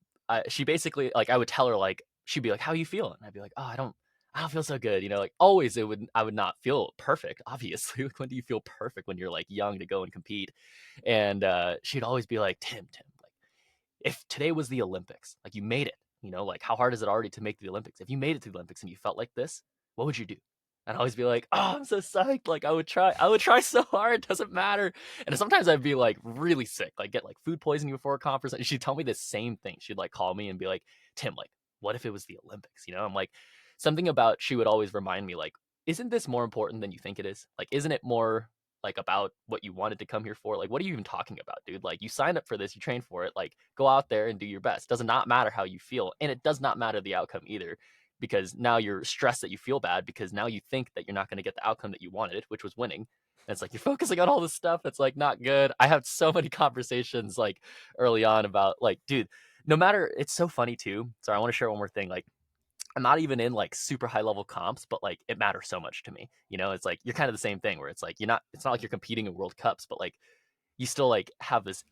basically, like, I would tell her, like, she'd be like, "How you feeling?" I'd be like, "Oh, I don't feel so good." Like, always I would not feel perfect, obviously. Like, when do you feel perfect when you're like young to go and compete? And she'd always be like, "Tim, like, if today was the Olympics, like, you made it, like, how hard is it already to make the Olympics? If you made it to the Olympics and you felt like this, what would you do?" And I always be like, "Oh, I'm so psyched. Like, I would try so hard. It doesn't matter." And sometimes I'd be like really sick, like get like food poisoning before a conference. And she'd tell me the same thing. She'd like call me and be like, "Tim, like, what if it was the Olympics?" I'm like, something about, she would always remind me, like, isn't this more important than you think it is? Like, isn't it more like about what you wanted to come here for? Like, what are you even talking about, dude? Like, you signed up for this, you trained for it. Like, go out there and do your best. Does not matter how you feel, and it does not matter the outcome either, because now you're stressed that you feel bad because now you think that you're not going to get the outcome that you wanted, which was winning. And it's like you're focusing on all this stuff that's like not good. I have so many conversations like early on about like, dude, no matter, it's so funny too. Sorry, I want to share one more thing. Like, I'm not even in like super high level comps, but like it matters so much to me. It's like you're kind of the same thing where it's like it's not like you're competing in World Cups, but like you still like have this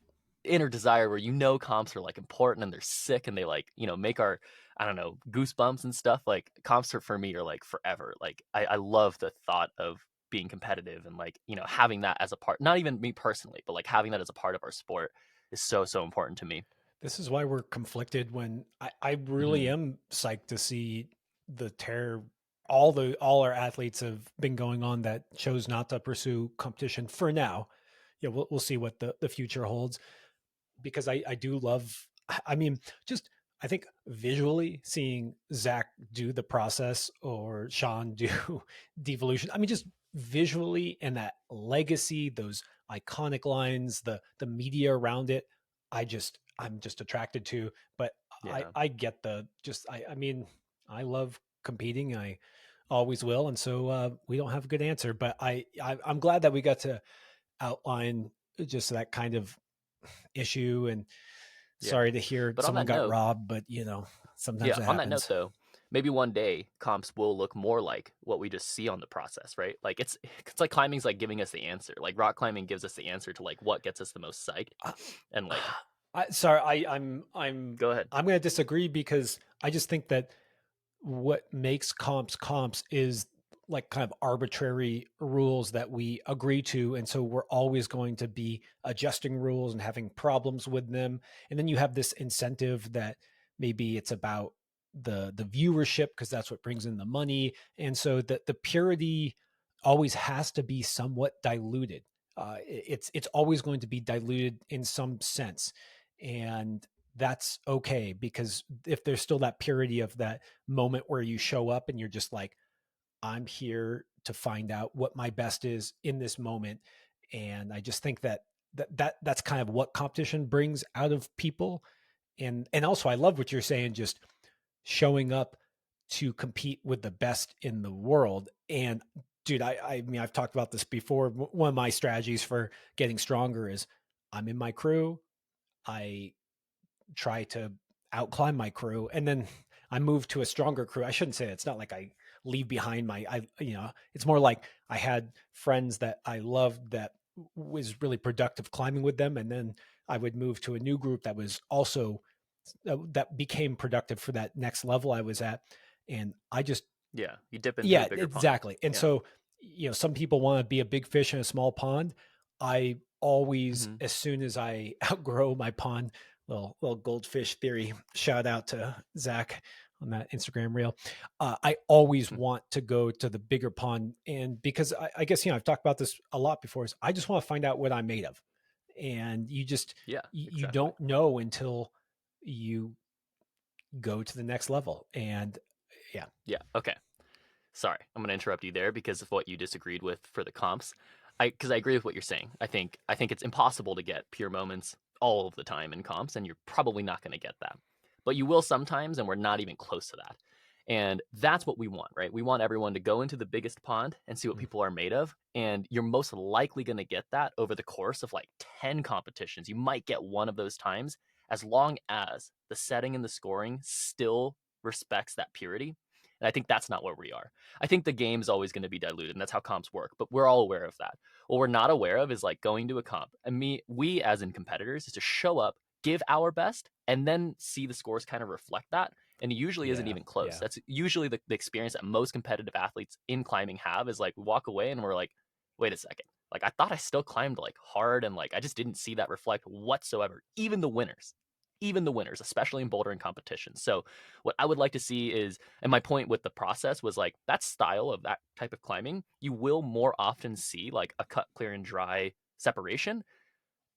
inner desire where comps are like important and they're sick and they like make our, I don't know, goosebumps and stuff. Like, comps are, for me, are like forever. Like, I love the thought of being competitive and like having that as a part, not even me personally, but like having that as a part of our sport is so so important to me. This is why we're conflicted when I really Hmm. am psyched to see the tear all our athletes have been going on that chose not to pursue competition for now. Yeah, we'll see what the future holds, because I do love, I mean, just I think visually seeing Zach do the process or Sean do devolution. I mean, just visually, and that legacy, those iconic lines, the media around it, I'm just attracted to. But Yeah. I get the just I mean, I love competing. I always will. And so we don't have a good answer. But I'm glad that we got to outline just that kind of issue. And Yeah. sorry to hear But on someone that got note, robbed, but sometimes yeah, it on that note happens. though, maybe one day comps will look more like what we just see on the process, right? Like, it's like climbing's like giving us the answer. Like, rock climbing gives us the answer to like what gets us the most psyched. Uh, And like, sorry, I'm go ahead. I'm going to disagree, because I just think that what makes comps is like kind of arbitrary rules that we agree to, and so we're always going to be adjusting rules and having problems with them. And then you have this incentive that maybe it's about the viewership, because that's what brings in the money, and so the purity always has to be somewhat diluted. It's always going to be diluted in some sense, and that's okay, because if there's still that purity of that moment where you show up and you're just like, I'm here to find out what my best is in this moment. And I just think that that's kind of what competition brings out of people. And also I love what you're saying, just showing up to compete with the best in the world. And dude, I mean, I've talked about this before. One of my strategies for getting stronger is I'm in my crew. I try to outclimb my crew, and then I move to a stronger crew. I shouldn't say it. It's not like I leave behind it's more like I had friends that I loved that was really productive climbing with them, and then I would move to a new group that was also that became productive for that next level I was at. And I just, Yeah, you dip into the yeah, bigger pond. exactly. And Yeah. so, some people want to be a big fish in a small pond. I always, Mhm. as soon as I outgrow my pond, little goldfish theory, shout out to Zach on that Instagram reel. I always want to go to the bigger pond. And because I guess, I've talked about this a lot before, is I just want to find out what I'm made of. And Yeah, you exactly. don't know until you go to the next level. And yeah. Yeah, okay. Sorry, I'm going to interrupt you there because of what you disagreed with for the comps. Because I agree with what you're saying. I think it's impossible to get pure moments all of the time in comps, and you're probably not going to get that. But you will sometimes, and we're not even close to that. And that's what we want, right? We want everyone to go into the biggest pond and see what Mm. people are made of. And you're most likely going to get that over the course of like 10 competitions. You might get one of those times as long as the setting and the scoring still respects that purity. And I think that's not where we are. I think the game is always going to be diluted, and that's how comps work. But we're all aware of that. What we're not aware of is like going to a comp, and we as in competitors, is to show up, give our best, and then see the scores kind of reflect that. And it usually isn't Yeah. even close. Yeah. That's usually the experience that most competitive athletes in climbing have. Is like we walk away and we're like, wait a second. Like I thought I still climbed like hard, and like I just didn't see that reflect whatsoever. Even the winners, especially in bouldering competitions. So what I would like to see is, and my point with the process was like that style of that type of climbing, you will more often see like a cut, clear, and dry separation.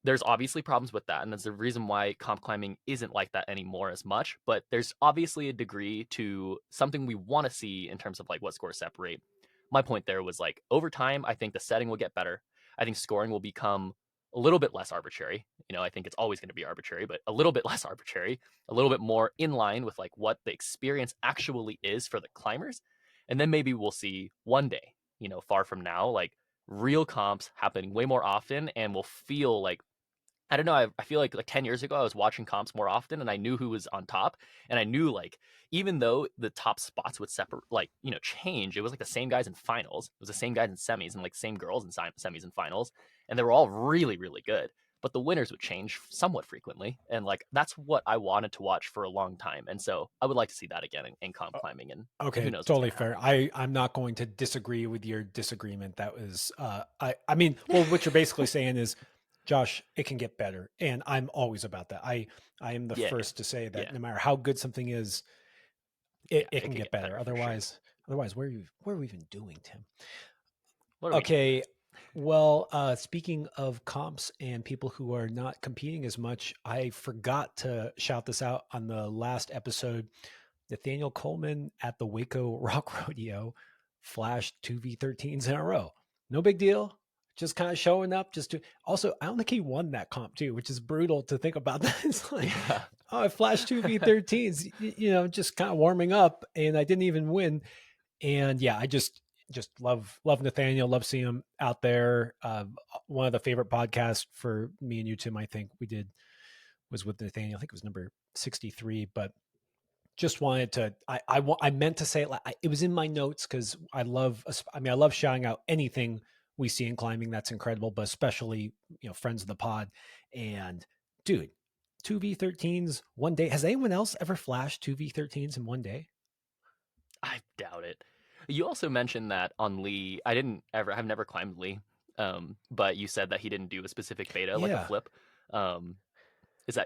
There's obviously problems with that, and that's the reason why comp climbing isn't like that anymore as much. But there's obviously a degree to something we want to see in terms of like what scores separate. My point there was like over time, I think the setting will get better. I think scoring will become a little bit less arbitrary. I think it's always going to be arbitrary, but a little bit less arbitrary, a little bit more in line with like what the experience actually is for the climbers. And then maybe we'll see one day, far from now, like real comps happening way more often, and we'll feel like I don't know. I feel like 10 years ago, I was watching comps more often and I knew who was on top. And I knew like, even though the top spots would separate, like, change, it was like the same guys in finals. It was the same guys in semis and like same girls in semis and finals. And they were all really, really good. But the winners would change somewhat frequently. And like, that's what I wanted to watch for a long time. And so I would like to see that again in comp climbing. And who Okay, knows what's totally going to fair. happen. I'm not going to disagree with your disagreement. That was I mean, well, what you're basically saying is, Josh, it can get better. And I'm always about that. I am the Yeah. first to say that Yeah. no matter how good something is, Yeah. it It can could get get better. better for sure. Otherwise, what are we even doing, Tim? What are we doing, Okay. Chris? Well, speaking of comps and people who are not competing as much, I forgot to shout this out on the last episode. Nathaniel Coleman at the Waco Rock Rodeo flashed two V13s in a row. No big deal. Just kind of showing up. Just to also, I don't think he won that comp too, which is brutal to think about. That it's like, Yeah. oh, I flashed two V13s, just kind of warming up, and I didn't even win. And yeah, I just love Nathaniel. Love seeing him out there. One of the favorite podcasts for me and you, Tim, I think we did was with Nathaniel. I think it was number 63, but just wanted to I meant to say it like it was in my notes because I love shouting out anything we see in climbing that's incredible, but especially friends of the pod. And dude, two V13s one day. Has anyone else ever flashed two V13s in one day? I doubt it. You also mentioned that on Lee, I've never climbed Lee, but you said that he didn't do a specific beta, like a Yeah. flip. Um,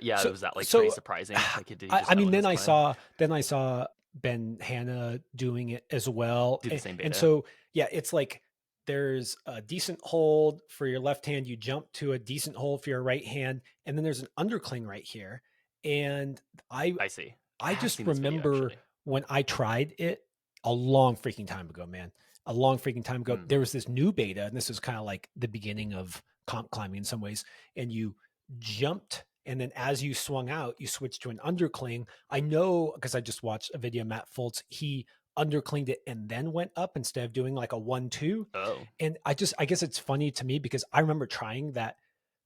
yeah, So was that like pretty so surprising? Like, did he I just mean, own his climb? then I saw Ben Hanna doing it as well, Do the same and beta? so yeah, it's like there's a decent hold for your left hand, you jump to a decent hold for your right hand, and then there's an undercling right here, and I I see. I I have just seen this video remember actually. when I tried it a long freaking time ago, man. A long freaking time ago. Mm. There was this new beta, and this is kind of like the beginning of comp climbing in some ways. And you jumped, and then as you swung out, you switched to an undercling. I know because I just watched a video of Matt Fultz. He underclinged it and then went up instead of doing like a 1-2. Oh, And I guess it's funny to me because I remember trying that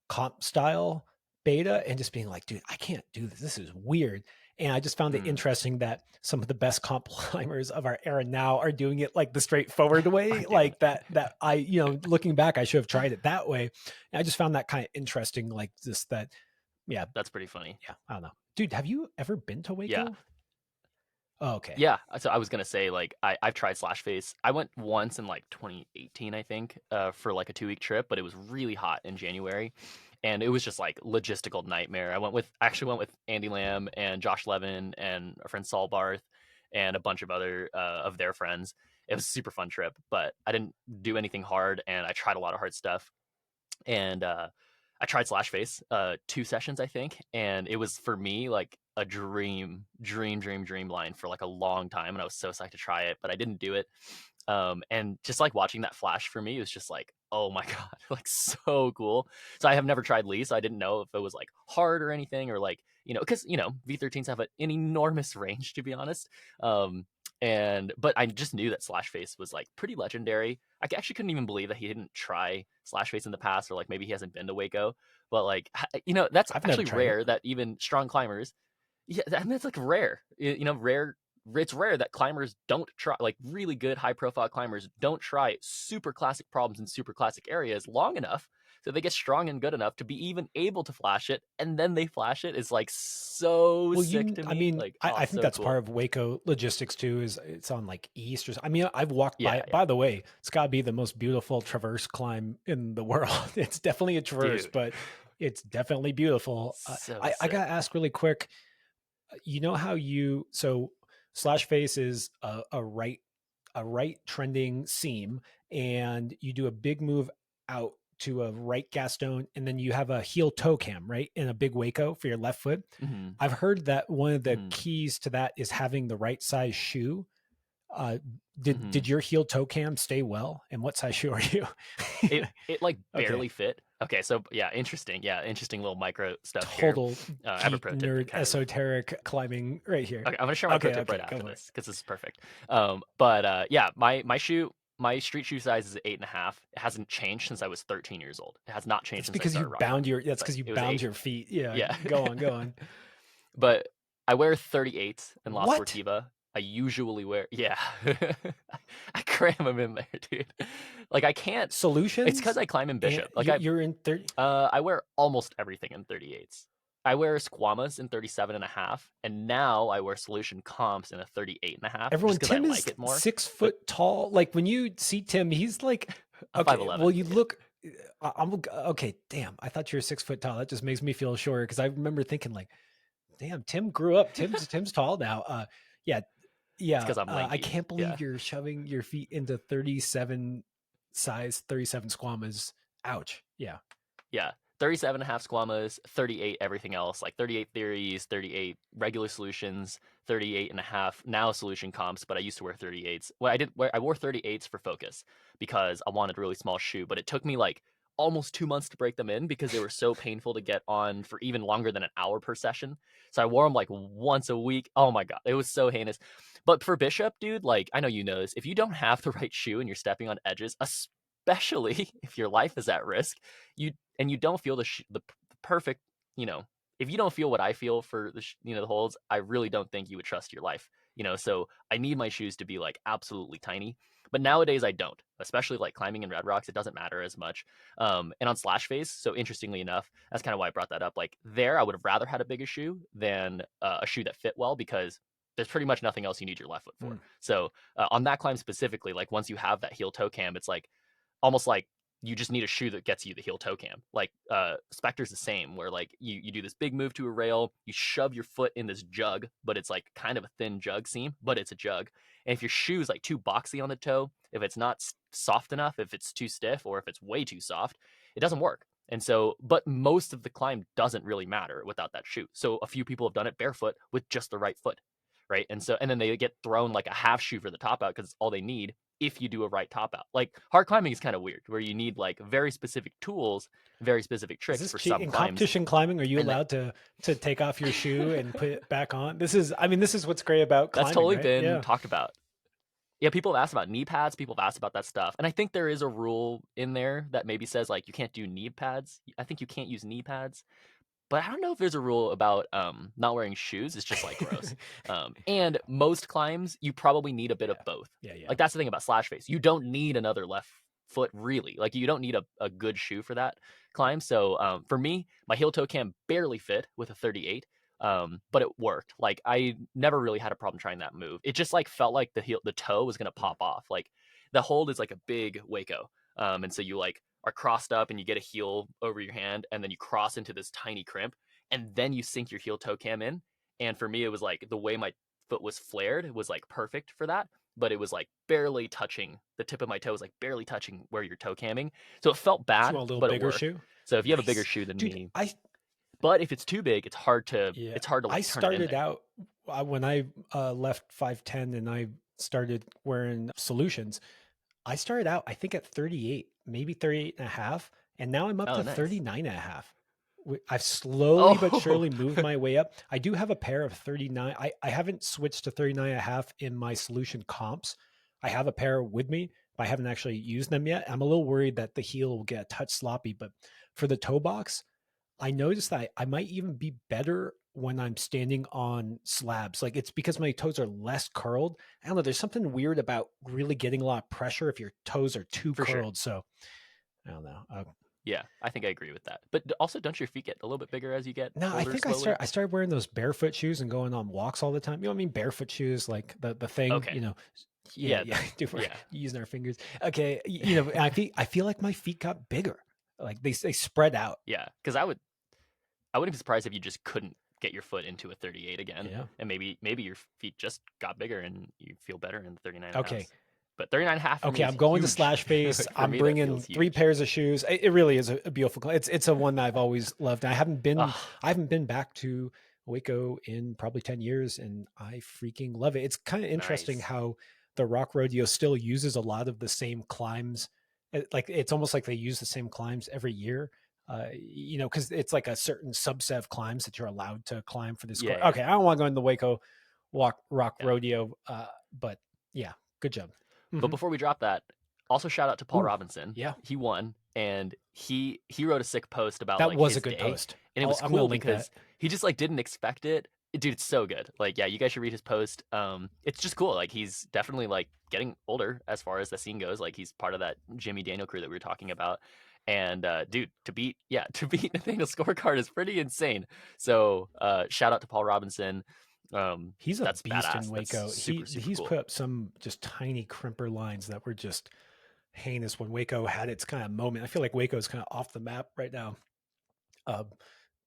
comp style beta and just being like, dude, I can't do this. This is weird. And I just found it Mm. interesting that some of the best comp climbers of our era now are doing it like the straightforward way, Are doing like it. that I, looking back, I should have tried it that way. And I just found that kind of interesting, like just that, yeah, That's pretty funny. yeah, I don't know. Dude, have you ever been to Yeah. Waco? Oh, okay. Yeah, so I was gonna say, like, I've tried Slash Face. I went once in like 2018, I think, for like a 2 week trip, but it was really hot in January, and it was just like logistical nightmare. I actually went with Andy Lamb and Josh Levin and our friend Saul Barth and a bunch of other of their friends. It was a super fun trip, but I didn't do anything hard, and I tried a lot of hard stuff. And I tried Slash Face 2 sessions, I think, and it was for me like a dream line for like a long time, and I was so psyched to try it, but I didn't do it. And just like watching that flash for me was just like, oh my god, like so cool. So I have never tried Lee, so I didn't know if it was like hard or anything, or like because V13s have an enormous range, to be honest. Um, and but I just knew that Slash Face was like pretty legendary. Actually couldn't even believe that he didn't try Slash Face in the past, or like maybe he hasn't been to Waco. But like that's I've never actually tried it. rare that even strong climbers. Yeah, I mean, it's like rare. Rare. It's rare that climbers don't try, like really good high profile climbers don't try super classic problems in super classic areas long enough so they get strong and good enough to be even able to flash it, and then they flash it is like so Well, sick to I me. mean, Like, I oh, think so that's part cool. of Waco logistics too. Is it's on like east or I mean, I've walked by Yeah, it. yeah, By the way, it's got to be the most beautiful traverse climb in the world. It's definitely a traverse, dude, but it's definitely beautiful. so I sick. gotta ask really quick. You know how you so slash face is a right trending seam, and you do a big move out to a right Gaston, and then you have a heel toe cam, right? In a big Waco for your left foot. Hmm. I've heard that one of the Hmm. keys to that is having the right size shoe. Uh, did Hmm. your heel toe cam stay well? And what size shoe are you? It like Okay, barely fit. Okay, so yeah, interesting. Yeah, interesting little micro stuff here. total I have a geek pro tip to nerd kind of. esoteric climbing right here. Okay, I'm gonna share my pro Okay, tip right okay, go after for it. this because this is perfect. But yeah, my street shoe size is 8.5. It hasn't changed since I was 13 years old. It has not changed That's since I because you started rock bound climbing. your. That's It's like because you it was bound 8. your feet. Yeah, Yeah. go on, go on. But I wear 38s in La What Sportiva. I usually wear, yeah. I cram them in there, dude. Like I can't. It's because solutions? I climb in And Bishop. Like you're in 30. I wear almost everything in 38s. I wear Squamas in 37.5, and now I wear Solution Comps in a 38.5, Everyone, just because I Tim like is it more. six But foot tall. Like when you see Tim, he's like, a okay. Well, 5'11, you yeah. look. I'm okay. Damn, I thought you were 6 foot tall. That just makes me feel shorter because I remember thinking like, damn, Tim grew up. Tim's tall now. Yeah, It's yeah. because I'm I lanky. can't Yeah. believe you're shoving your feet into 37 size 37 squamas. Ouch. Yeah. Yeah. 37.5 Squamas, 38 everything else, like 38 theories, 38 regular solutions, 38.5 now solution comps, but I used to wear 38s. Well, I wore 38s for focus because I wanted a really small shoe, but it took me like almost 2 months to break them in because they were so painful to get on for even longer than an hour per session. So I wore them like once a week. Oh my god, it was so heinous. But for Bishop, dude, like I know you know this, if you don't have the right shoe and you're stepping on edges, especially if your life is at risk, you and you don't feel the perfect, you know, if you don't feel what I feel for the holds, I really don't think you would trust your life. So I need my shoes to be like absolutely tiny. But nowadays I don't, especially like climbing in Red Rocks. It doesn't matter as much. And on Slash Face, so interestingly enough, that's kind of why I brought that up. Like there, I would have rather had a bigger shoe than a shoe that fit well because there's pretty much nothing else you need your left foot for. Mm. So on that climb specifically, like once you have that heel toe cam, it's like almost like you just need a shoe that gets you the heel toe cam. Like Spectre's the same, where like you do this big move to a rail, you shove your foot in this jug, but it's like kind of a thin jug seam, but it's a jug. And if your shoe is like too boxy on the toe, if it's not soft enough, if it's too stiff, or if it's way too soft, it doesn't work. And so, but most of the climb doesn't really matter without that shoe. So a few people have done it barefoot with just the right foot, right? And then they get thrown like a half shoe for the top out because it's all they need if you do a right top out. Like hard climbing is kind of weird where you need like very specific tools, very specific Is tricks this for some in climbs. competition climbing? Are you And allowed to take off your shoe and put it back on? I mean, this is what's great about that's climbing, totally right? been Yeah. talked about. Yeah, people have asked about knee pads, people have asked about that stuff. And I think there is a rule in there that maybe says like you can't do knee pads. I think you can't use knee pads. But I don't know if there's a rule about not wearing shoes. It's just like gross. And most climbs, you probably need a bit of Yeah. both. Yeah, yeah. Like that's the thing about slash face. You don't need another left foot really. Like you don't need a good shoe for that climb. So for me, my heel toe cam barely fit with a 38. But it worked. Like I never really had a problem trying that move. It just like felt like the toe was gonna Mm. pop off. Like the hold is like a big Waco. And so you like are crossed up and you get a heel over your hand and then you cross into this tiny crimp and then you sink your heel toe cam in. And for me, it was like the way my foot was flared was like perfect for that, but it was like barely touching the tip of my toe was like barely touching where you're toe camming. So it felt So you bad, want a little but it bigger worked. shoe? So if you have a bigger Nice. shoe than Dude, me, I but if it's too big, yeah, it's hard to I like turn it in started there. out when I left 5'10" and I started wearing solutions. I started out, I think, at 38, maybe 38 and a half, and now I'm up Oh, to nice. 39 and a half. I've slowly but Oh, surely moved my way up. I do have a pair of 39. I haven't switched to 39 and a half in my solution comps. I have a pair with me, but I haven't actually used them yet. I'm a little worried that the heel will get a touch sloppy, but for the toe box, I noticed that I might even be better when I'm standing on slabs. Like it's because my toes are less curled. I don't know. There's something weird about really getting a lot of pressure if your toes are too for sure. curled. So I don't know. Yeah, I think I agree with that. But also, don't your feet get a little bit bigger as you get No, I older think slowly? I started wearing those barefoot shoes and going on walks all the time. You know what I mean? Barefoot shoes, like the thing. Okay. Yeah, Yeah, yeah. Dude, we're yeah. using our fingers. Okay, I feel like my feet got bigger. Like they spread out. Yeah, because I wouldn't be surprised if you just couldn't get your foot into a 38 again, Yeah. and maybe your feet just got bigger and you feel better in the 39 and a half. Okay. But 39 and a half for me Okay, is I'm going to huge. slash face. Like for I'm me, that feels bringing three huge. pairs of shoes. It really is a beautiful. It's a one that I've always loved. Oh, I haven't been back to Waco in probably 10 years, and I freaking love it. It's kind of interesting nice. how the rock rodeo still uses a lot of the same climbs. Like it's almost like they use the same climbs every year. Because it's like a certain subset of climbs that you're allowed to climb for this Yeah, course. yeah, Okay, I don't want to go in the Waco rock yeah. rodeo, but yeah, good job. But Hmm. before we drop that, also shout out to Paul Ooh, Robinson. yeah. He won, and he wrote a sick post about That like was a his good day, post. and it was I'm gonna cool link that. because he just like didn't expect it. Dude, it's so good. Like, yeah, you guys should read his post. It's just cool. Like, he's definitely like getting older as far as the scene goes. Like, he's part of that Jimmy Daniel crew that we were talking about. And dude, to beat Nathaniel's scorecard is pretty insane. So, shout out to Paul Robinson. He's a That's beast in badass. That's Waco. super He's cool. put up some just tiny crimper lines that were just heinous when Waco had its kind of moment. I feel like Waco is kind of off the map right now. Uh,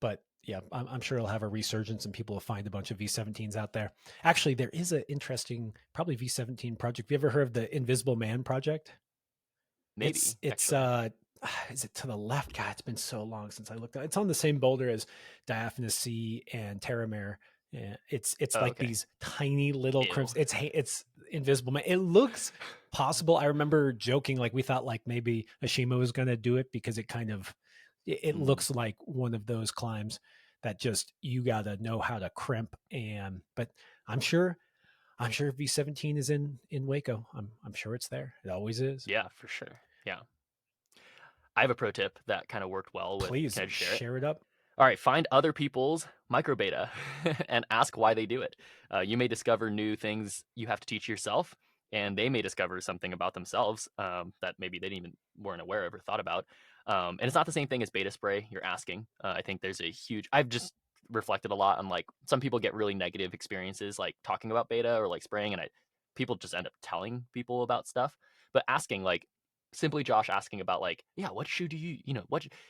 but yeah, I'm sure it'll have a resurgence and people will find a bunch of V17s out there. Actually, there is an interesting, probably V17 project. Have you ever heard of the Invisible Man project? Maybe It's actually. is it to the left? God, it's been so long since I looked at it. It's on the same boulder as Diaphanous Sea and Terramare. Yeah, it's Oh, like okay. these tiny little Ew. crimps. It's invisible. Man, it looks possible. I remember joking like we thought like maybe Ashima was gonna do it because it kind of it Mm. looks like one of those climbs that just you gotta know how to crimp. And but I'm sure V17 is in Waco. I'm sure it's there. It always is. Yeah, for sure. Yeah. I have a pro tip that kind of worked well with. Please Can I just share it? share it up. All right, find other people's microbeta and ask why they do it. You may discover new things you have to teach yourself, and they may discover something about themselves that maybe they didn't even weren't aware of or thought about. And it's not the same thing as beta spray. You're asking. I think there's a huge. I've just reflected a lot on like some people get really negative experiences like talking about beta or like spraying, and people just end up telling people about stuff. But asking like simply Josh asking about like, yeah, what shoe do you know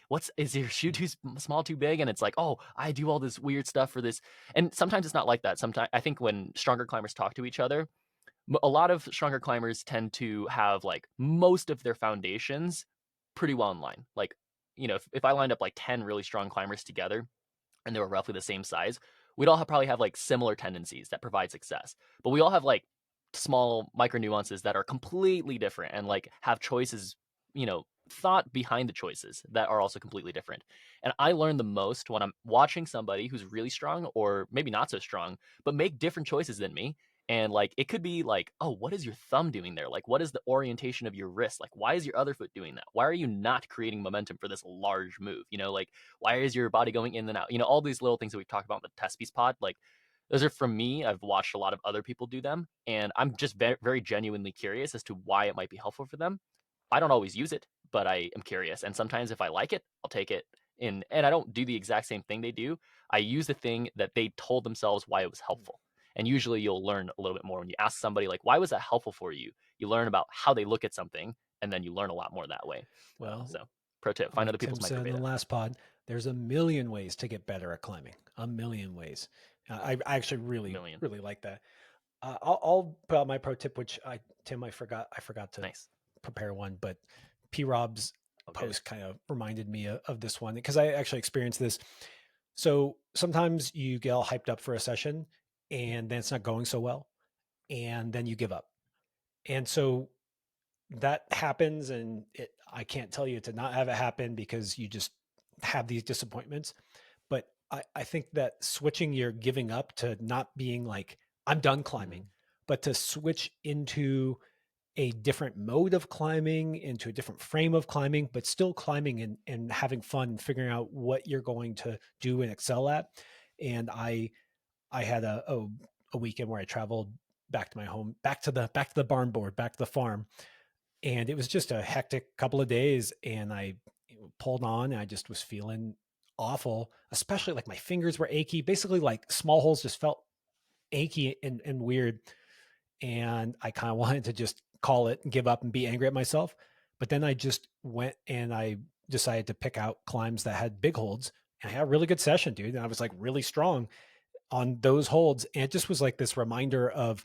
what's is your shoe too small, too big? And it's like, oh, I do all this weird stuff for this. And sometimes it's not like that. Sometimes I think when stronger climbers talk to each other, a lot of stronger climbers tend to have like most of their foundations pretty well in line. Like, if I lined up like 10 really strong climbers together and they were roughly the same size, we'd all probably have like similar tendencies that provide success. But we all have like small micro nuances that are completely different and like have choices, thought behind the choices that are also completely different. And I learn the most when I'm watching somebody who's really strong or maybe not so strong, but make different choices than me. And like it could be like, oh, what is your thumb doing there? Like, what is the orientation of your wrist? Like, why is your other foot doing that? Why are you not creating momentum for this large move? You know, like why is your body going in and out? You know, all these little things that we've talked about in the test piece pod, like those are from me. I've watched a lot of other people do them, and I'm just very, very genuinely curious as to why it might be helpful for them. I don't always use it, but I am curious. And sometimes if I like it, I'll take it. And I don't do the exact same thing they do. I use the thing that they told themselves why it was helpful. And usually you'll learn a little bit more when you ask somebody like, why was that helpful for you? You learn about how they look at something, and then you learn a lot more that way. Well, So pro tip, find like other Tim people's said in the microdata. last pod, there's a million ways to get better at climbing. A million ways. I actually A really, million. really like that. I'll put out my pro tip, which Tim, I forgot to Nice. prepare one, but P Rob's Oh, good. post kind of reminded me of this one because I actually experienced this. So sometimes you get all hyped up for a session and then it's not going so well, and then you give up. And so that happens, and I can't tell you to not have it happen because you just have these disappointments. But I think that switching your giving up to not being like, I'm done climbing, Mm-hmm. but to switch into a different mode of climbing, into a different frame of climbing, but still climbing and having fun and figuring out what you're going to do and excel at. And I had a weekend where I traveled back to my home, back to the barn board, back to the farm, and it was just a hectic couple of days. And I pulled on, and I just was feeling awful, especially like my fingers were achy. Basically, like small holes just felt achy and weird. And I kind of wanted to just call it and give up and be angry at myself. But then I just went and I decided to pick out climbs that had big holds. And I had a really good session, dude. And I was like really strong on those holds. And it just was like this reminder of,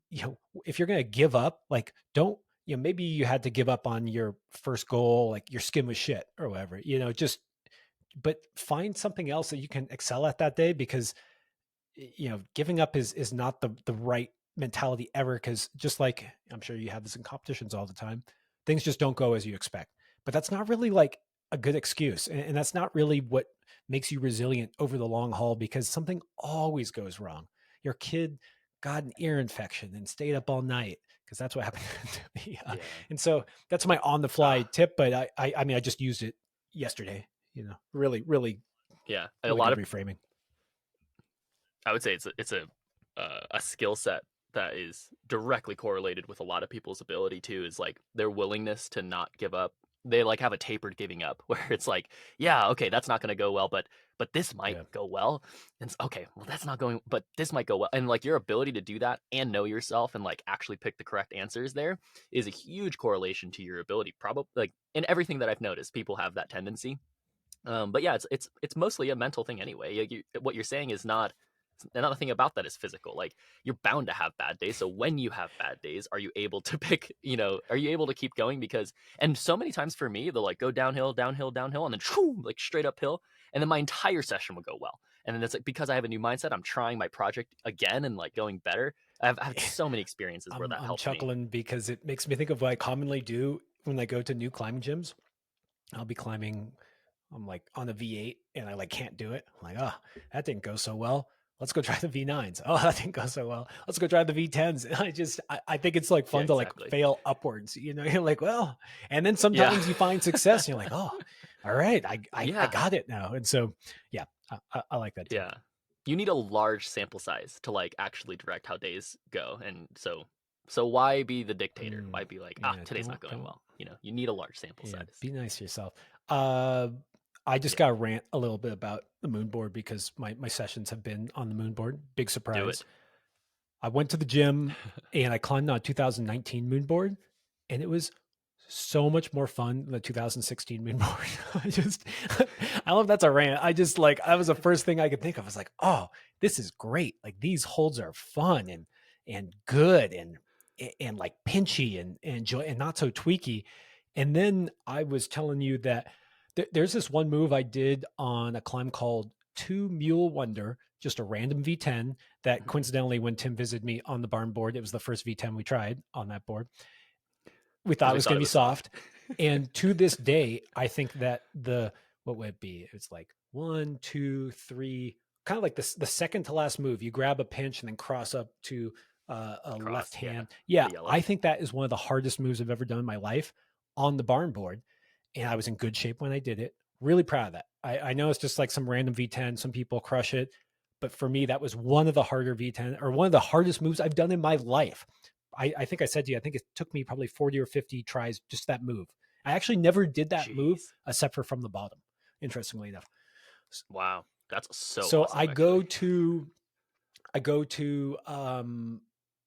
you know, if you're going to give up, like don't, you know, maybe you had to give up on your first goal, like your skin was shit or whatever, you know, just, but find something else that you can excel at that day, because you know, giving up is not the right mentality ever, because just like I'm sure you have this in competitions all the time, things just don't go as you expect. But that's not really like a good excuse, and that's not really what makes you resilient over the long haul, because something always goes wrong. Your kid got an ear infection and stayed up all night, because that's what happened to me. Yeah. And so that's my on the fly Ah, tip, but I mean I just used it yesterday. You know, really really yeah. A really lot good of reframing. I would say it's a skill set that is directly correlated with a lot of people's ability too. Is like their willingness to not give up. They like have a tapered giving up where it's like, yeah, okay, that's not going to go well, but this might Yeah. go well, and okay, well that's not going, but this might go well, and like your ability to do that and know yourself and like actually pick the correct answers there is a huge correlation to your ability. Probably like in everything that I've noticed, people have that tendency. But yeah, it's mostly a mental thing anyway. What you're saying is not nothing about that is physical. Like you're bound to have bad days. So when you have bad days, are you able to pick? You know, are you able to keep going? Because and so many times for me, they'll like go downhill, downhill, downhill, and then shoo, like straight uphill, and then my entire session will go well. And then it's like because I have a new mindset, I'm trying my project again and like going better. I've had so many experiences where that I'm helps me. chuckling because it makes me think of what I commonly do when I go to new climbing gyms. I'll be climbing, I'm like on a V8 and I like can't do it. I'm like, oh, that didn't go so well. Let's go try the V9s. Oh, that didn't go so well. Let's go try the V10s. And I think it's like Yeah, fun to like exactly. fail upwards. You know, you're like, well, and then Yeah, sometimes you find success and you're like, oh, all right, I yeah. got it now. And so, yeah, I like that tip. Yeah. You need a large sample size to like actually direct how days go. And so why be the dictator? Why be like, ah, Yeah, today's not going don't well? You know, you need a large sample Yeah, size. be nice to yourself. Uh, I just Yeah. got to rant a little bit about the Moonboard because my sessions have been on the Moonboard. Big Do surprise. it. I went to the gym and I climbed on 2019 Moonboard, and it was so much more fun than the 2016 Moonboard. I just, I love that's a rant. I just like, that was the first thing I could think of. I was like, oh, this is great. Like these holds are fun and good and like pinchy and joy and not so tweaky. And then I was telling you that there's this one move I did on a climb called Two Mule Wonder, just a random V10 that coincidentally, when Tim visited me on the barn board, it was the first V10 we tried on that board. We thought Because it we was thought going to it be was soft. soft. And to this day, I think that what would it be? It's like one, two, three. kind of like the second to last move. You grab a pinch and then cross up to a left Cross, yeah, hand. Yeah, the I yellow. think that is one of the hardest moves I've ever done in my life on the barn board. And I was in good shape when I did it. Really proud of that. I know it's just like some random V10. Some people crush it. But for me, that was one of the harder V10 or one of the hardest moves I've done in my life. I think I said to you, I think it took me probably 40 or 50 tries, just that move. I actually never did that move Jeez. except for from the bottom, interestingly enough. Wow. That's so So awesome, actually. I go to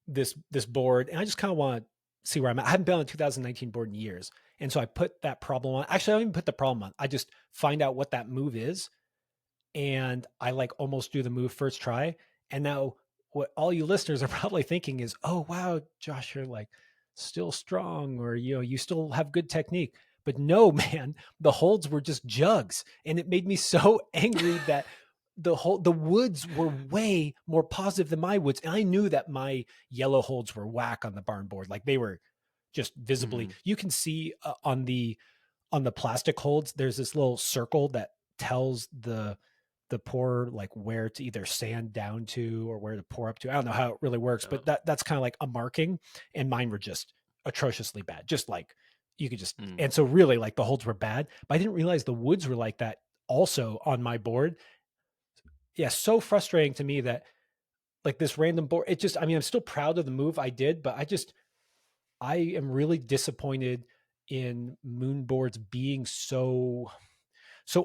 this board and I just kind of want to see where I'm at. I haven't been on a 2019 board in years. And so I put that problem on. Actually, I don't even put the problem on. I just find out what that move is and I like almost do the move first try. And now what all you listeners are probably thinking is, "Oh wow, Josh, you're like still strong, or you still have good technique." But no, man, the holds were just jugs, and it made me so angry that the woods were way more positive than my woods, and I knew that my yellow holds were whack on the barn board, like they were just visibly. Mhm. You can see on the plastic holds, there's this little circle that tells the pour like where to either sand down to or where to pour up to. I don't know how it really works, Oh. but that's kind of like a marking. And mine were just atrociously bad. Just like you could just Mm. and so really like the holds were bad, but I didn't realize the woods were like that also on my board. Yeah, so frustrating to me that like this random board. It just I mean, I'm still proud of the move I did, but I am really disappointed in Moonboards being so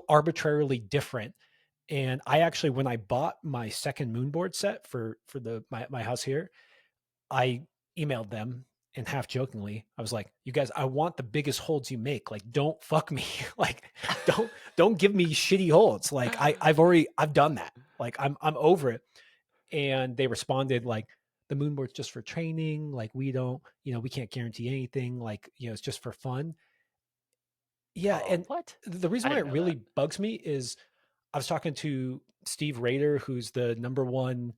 arbitrarily different. And I actually, when I bought my second Moonboard set for my house here, I emailed them and half jokingly, I was like, "You guys, I want the biggest holds you make. Like, don't fuck me. Like, don't give me shitty holds. Like, I've done that. Like, I'm over it." And they responded like, "The Moonboard's just for training. Like, we don't, we can't guarantee anything. Like, it's just for fun." Yeah, Oh, and what? the reason I why didn't it know that. really bugs me is I was talking to Steve Rader, who's the number one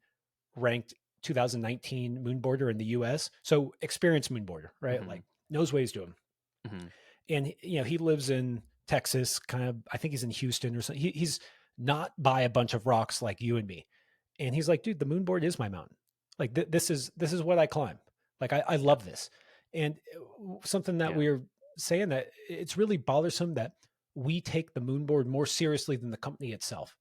ranked 2019 moonboarder in the US. So experienced moonboarder, right? Like Mhm. knows what he's doing. Mhm. And he lives in Texas, kind of I think he's in Houston or something. He's not by a bunch of rocks like you and me. And he's like, dude, the moonboard is my mountain. Like this is what I climb. Like I Yep. love this. And something that Yeah. we're saying that it's really bothersome that we take the moonboard more seriously than the company itself.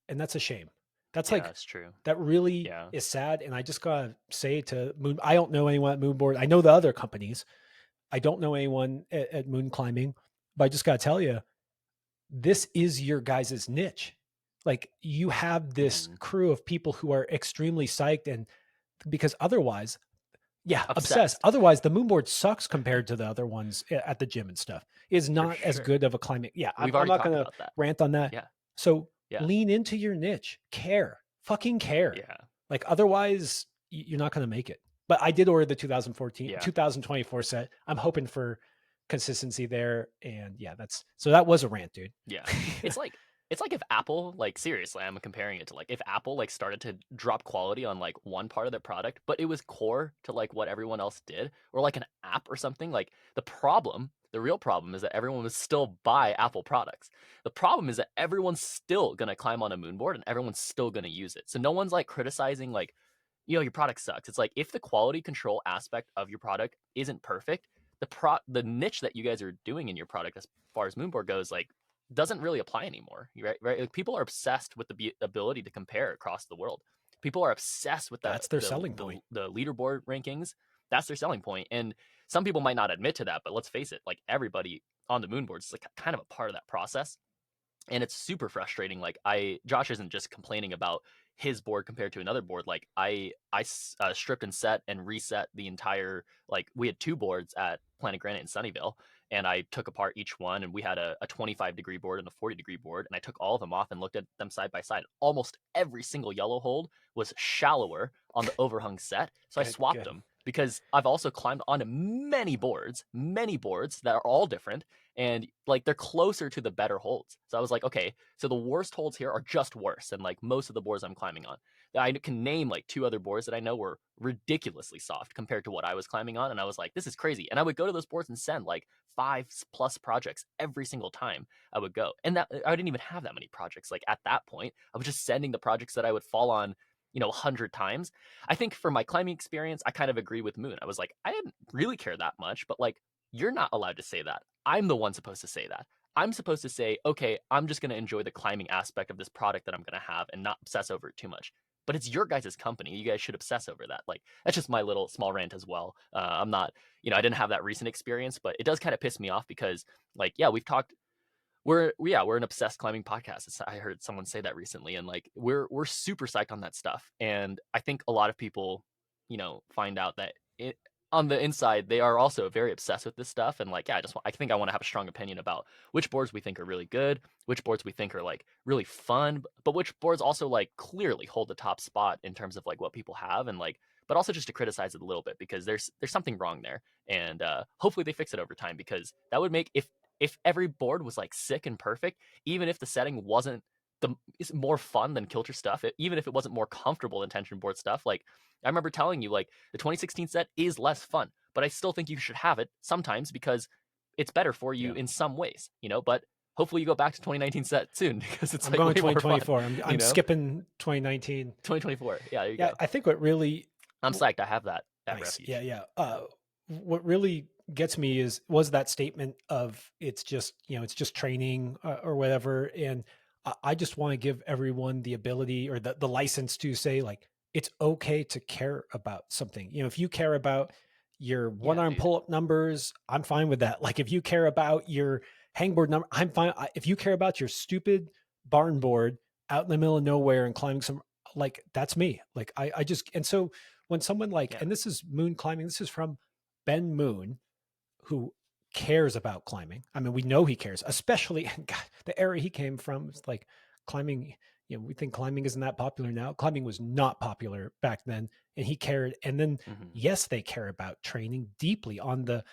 And that's a shame. That's Yeah, like that's true. that really Yeah. is sad. And I just gotta say to Moon, I don't know anyone at Moonboard. I know the other companies. I don't know anyone at moon climbing, but I just gotta tell you, this is your guys' niche. Like you have this Mhm. crew of people who are extremely psyched, and because otherwise, yeah, obsessed. Obsessed. Otherwise, the Moonboard sucks compared to the other ones at the gym and stuff. Is For not as sure. good of a climbing. Yeah, We've I'm already not talked gonna about that. rant on that. Yeah. So Yeah. lean into your niche. Care. Fucking care. Yeah. Like otherwise, you're not gonna make it. But I did order the 2014, Yeah. 2024 set. I'm hoping for consistency there. And yeah, that was a rant, dude. Yeah. It's like it's like if Apple, like seriously, I'm comparing it to like if Apple like started to drop quality on like one part of their product, but it was core to like what everyone else did, or like an app or something. Like the real problem is that everyone would still buy Apple products. The problem is that everyone's still gonna climb on a moonboard and everyone's still gonna use it. So no one's like criticizing like, your product sucks. It's like if the quality control aspect of your product isn't perfect, the niche that you guys are doing in your product as far as Moonboard goes, like doesn't really apply anymore. Right? Right? Like people are obsessed with the ability to compare across the world. People are obsessed with That's their selling point. the leaderboard rankings. That's their selling point. And some people might not admit to that, but let's face it, like everybody on the Moonboards is like kind of a part of that process. And it's super frustrating. Like Josh isn't just complaining about his board compared to another board. Like I stripped and set and reset the entire, like we had two boards at Planet Granite in Sunnyvale, and I took apart each one, and we had a 25-degree board and a 40-degree board, and I took all of them off and looked at them side by side. Almost every single yellow hold was shallower on the overhung set, so I Good, swapped good. them because I've also climbed onto many boards that are all different, and like they're closer to the better holds. So I was like, okay, so the worst holds here are just worse than like most of the boards I'm climbing on. I can name like two other boards that I know were ridiculously soft compared to what I was climbing on, and I was like, this is crazy. And I would go to those boards and send like 5+ projects every single time I would go. And that I didn't even have that many projects. Like at that point, I was just sending the projects that I would fall on, 100 times. I think for my climbing experience, I kind of agree with Moon. I was like, I didn't really care that much, but like, you're not allowed to say that. I'm the one supposed to say that. I'm supposed to say, okay, I'm just going to enjoy the climbing aspect of this product that I'm going to have and not obsess over it too much. But it's your guys' company. You guys should obsess over that. Like, that's just my little small rant as well. I'm not, I didn't have that recent experience, but it does kind of piss me off because, like, yeah, we're an obsessed climbing podcast. I heard someone say that recently, and like we're super psyched on that stuff. And I think a lot of people, find out that on the inside they are also very obsessed with this stuff. And like, yeah, I think I want to have a strong opinion about which boards we think are really good, which boards we think are like really fun, but which boards also like clearly hold the top spot in terms of like what people have, and like, but also just to criticize it a little bit because there's something wrong there. And hopefully they fix it over time, because that would make, if every board was like sick and perfect, even if the setting wasn't is more fun than Kilter stuff, even if it wasn't more comfortable than tension board stuff. Like I remember telling you, like the 2016 set is less fun, but I still think you should have it sometimes because it's better for you Yeah. in some ways, But hopefully you go back to 2019 set soon because it's I'm like going way more fun, 2024. I'm skipping 2019. 2024. Yeah, there you Yeah, go. I think what really I'm psyched. I have that at nice. Yeah, Refuge. yeah. What really gets me was that statement of it's just it's just training or whatever, and I just want to give everyone the ability or the license to say like it's okay to care about something. If you care about your one Yeah, arm dude. pull up numbers, I'm fine with that. Like if you care about your hangboard number, I'm fine. If you care about your stupid barn board out in the middle of nowhere and climbing some, like that's me. Like I just, and so when someone like, Yeah. and this is Moon climbing, this is from Ben Moon, who cares about climbing. I mean, we know he cares, especially God, the era he came from. It's like climbing. We think climbing isn't that popular now. Climbing was not popular back then, and he cared. And then, Mm-hmm. yes, they care about training deeply on the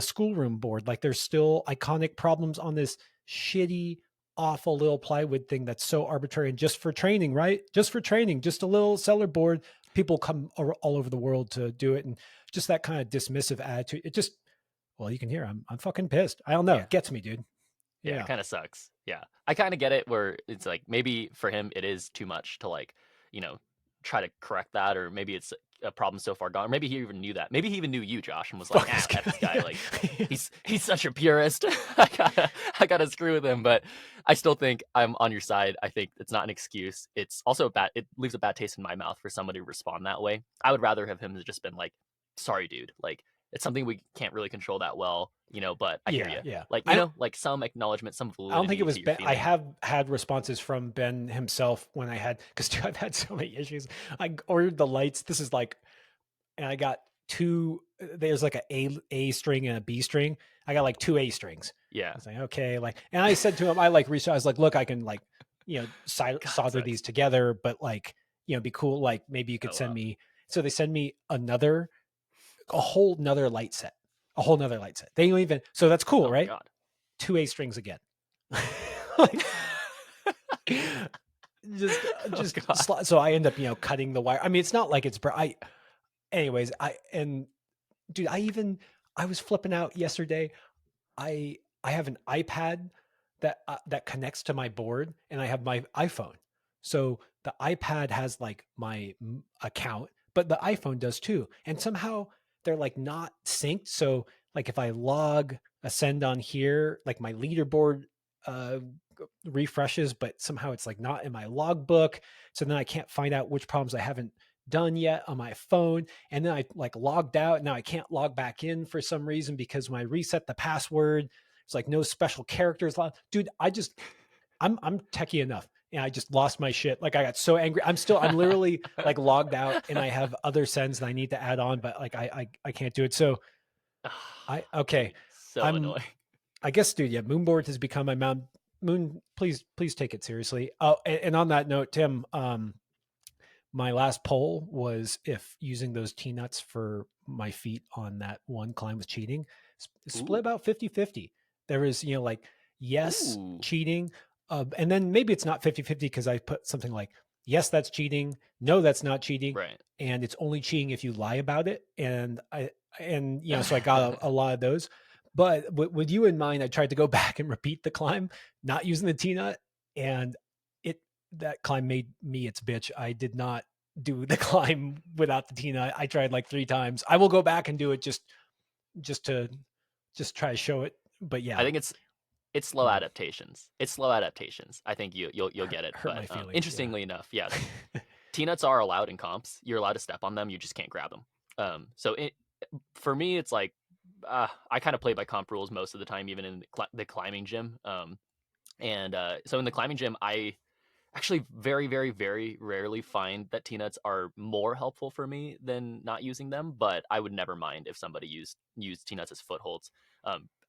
schoolroom board. Like, there's still iconic problems on this shitty, awful little plywood thing that's so arbitrary and just for training, right? Just for training, just a little cellar board. People come all over the world to do it, and just that kind of dismissive attitude. It just, well, you can hear I'm fucking pissed. I don't know. Yeah. It gets me, dude. Yeah, it Yeah. kind of sucks. Yeah. I kind of get it where it's like maybe for him it is too much to like, you know, try to correct that, or maybe it's a problem so far gone. Or maybe he even knew that. Maybe he even knew you, Josh, and was like, Fuck "Ah, this guy. F this guy. Yeah. Like he's such a purist. I gotta screw with him." But I still think I'm on your side. I think it's not an excuse. It's also it leaves a bad taste in my mouth for somebody to respond that way. I would rather have him just been like, "Sorry, dude. Like it's something we can't really control that well, but I hear Yeah. you." Yeah. Like, I don't like some acknowledgement, some I don't think it validity was to your Ben. I feeling. have had responses from Ben himself when I had, because I've had so many issues. I ordered the lights. This is like, and I got two. There's like a string and a B string. I got like two A strings. I Yeah. was like, okay, like, and I said to him, I like reached out. I was like, look, I can like, God, it solder sucks. these together, but like, be cool. Like maybe you could Oh send wow. me. So they send me a whole nother light set, a whole nother light set. They don't even. So that's cool, Oh my right? god. Two A strings again. Like, just Oh god. so I end up cutting the wire. I mean, it's not like it's I anyways. And dude, I was flipping out yesterday. I have an iPad that connects to my board, and I have my iPhone. So the iPad has like my account, but the iPhone does too. And somehow they're like not synced. So like if I log ascend on here, like my leaderboard uh refreshes, but somehow it's like not in my logbook. So then I can't find out which problems I haven't done yet on my phone. And then I like logged out. Now I can't log back in for some reason because when I reset the password, it's like no special characters. Dude, I'm techie enough. And I just lost my shit. Like I got so angry. I'm literally like logged out, and I have other sends that I need to add on, but like I can't do it. So okay. Dude, so I'm annoying. I guess, dude, yeah, Moonboard has become my mount. Moon, please take it seriously. Oh, and on that note, Tim, my last poll was if using those T-nuts for my feet on that one climb was cheating. Split Ooh. about 50-50. There is, like, yes, Ooh. cheating. And then maybe it's not 50-50 because I put something like, yes, that's cheating. No, that's not cheating. Right. And it's only cheating if you lie about it. So I got a lot of those. But with you in mind, I tried to go back and repeat the climb, not using the T-nut, and it that climb made me its bitch. I did not do the climb without the T-nut. I tried like 3 times. I will go back and do it just to just try to show it. But I yeah, think it's slow mm, adaptations. It's slow adaptations. I think you'll hurt, get it. hurt But my feelings. Yeah. interestingly enough, yeah, T-nuts are allowed in comps. You're allowed to step on them. You just can't grab them. So for me, it's like I kind of play by comp rules most of the time, even in the climbing gym. And so in the climbing gym, I actually very, very, very rarely find that T-nuts are more helpful for me than not using them. But I would never mind if somebody used T-nuts as footholds.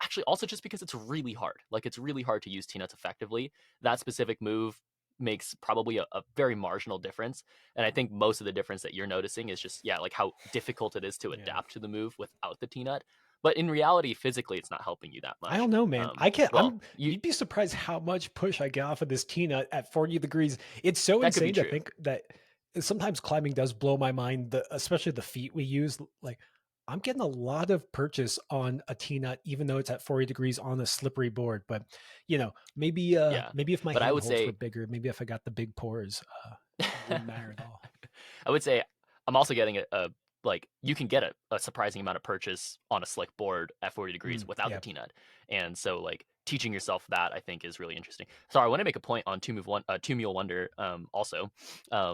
Actually, also just because it's really hard. Like it's really hard to use T-nuts effectively. That specific move makes probably a very marginal difference. And I think most of the difference that you're noticing is just, yeah, like how difficult it is to Yeah. adapt to the move without the T-nut. But in reality, physically, it's not helping you that I much. don't know, man. I can't. Well, You'd be surprised how much push I get off of this T-nut at 40 degrees. It's so that could be insane to true. think that sometimes climbing does blow my mind. Especially the feet we use. Like, I'm getting a lot of purchase on a T-nut, even though it's at 40 degrees on a slippery board. But maybe Yeah. maybe if my But I would handholds were say bigger, maybe if I got the big pores, it wouldn't matter at all. I would say I'm also getting a like you can get a surprising amount of purchase on a slick board at 40 degrees without the Yeah. T nut, and so like teaching yourself that I think is really interesting. Sorry, I want to make a point on Two Mule Wonder also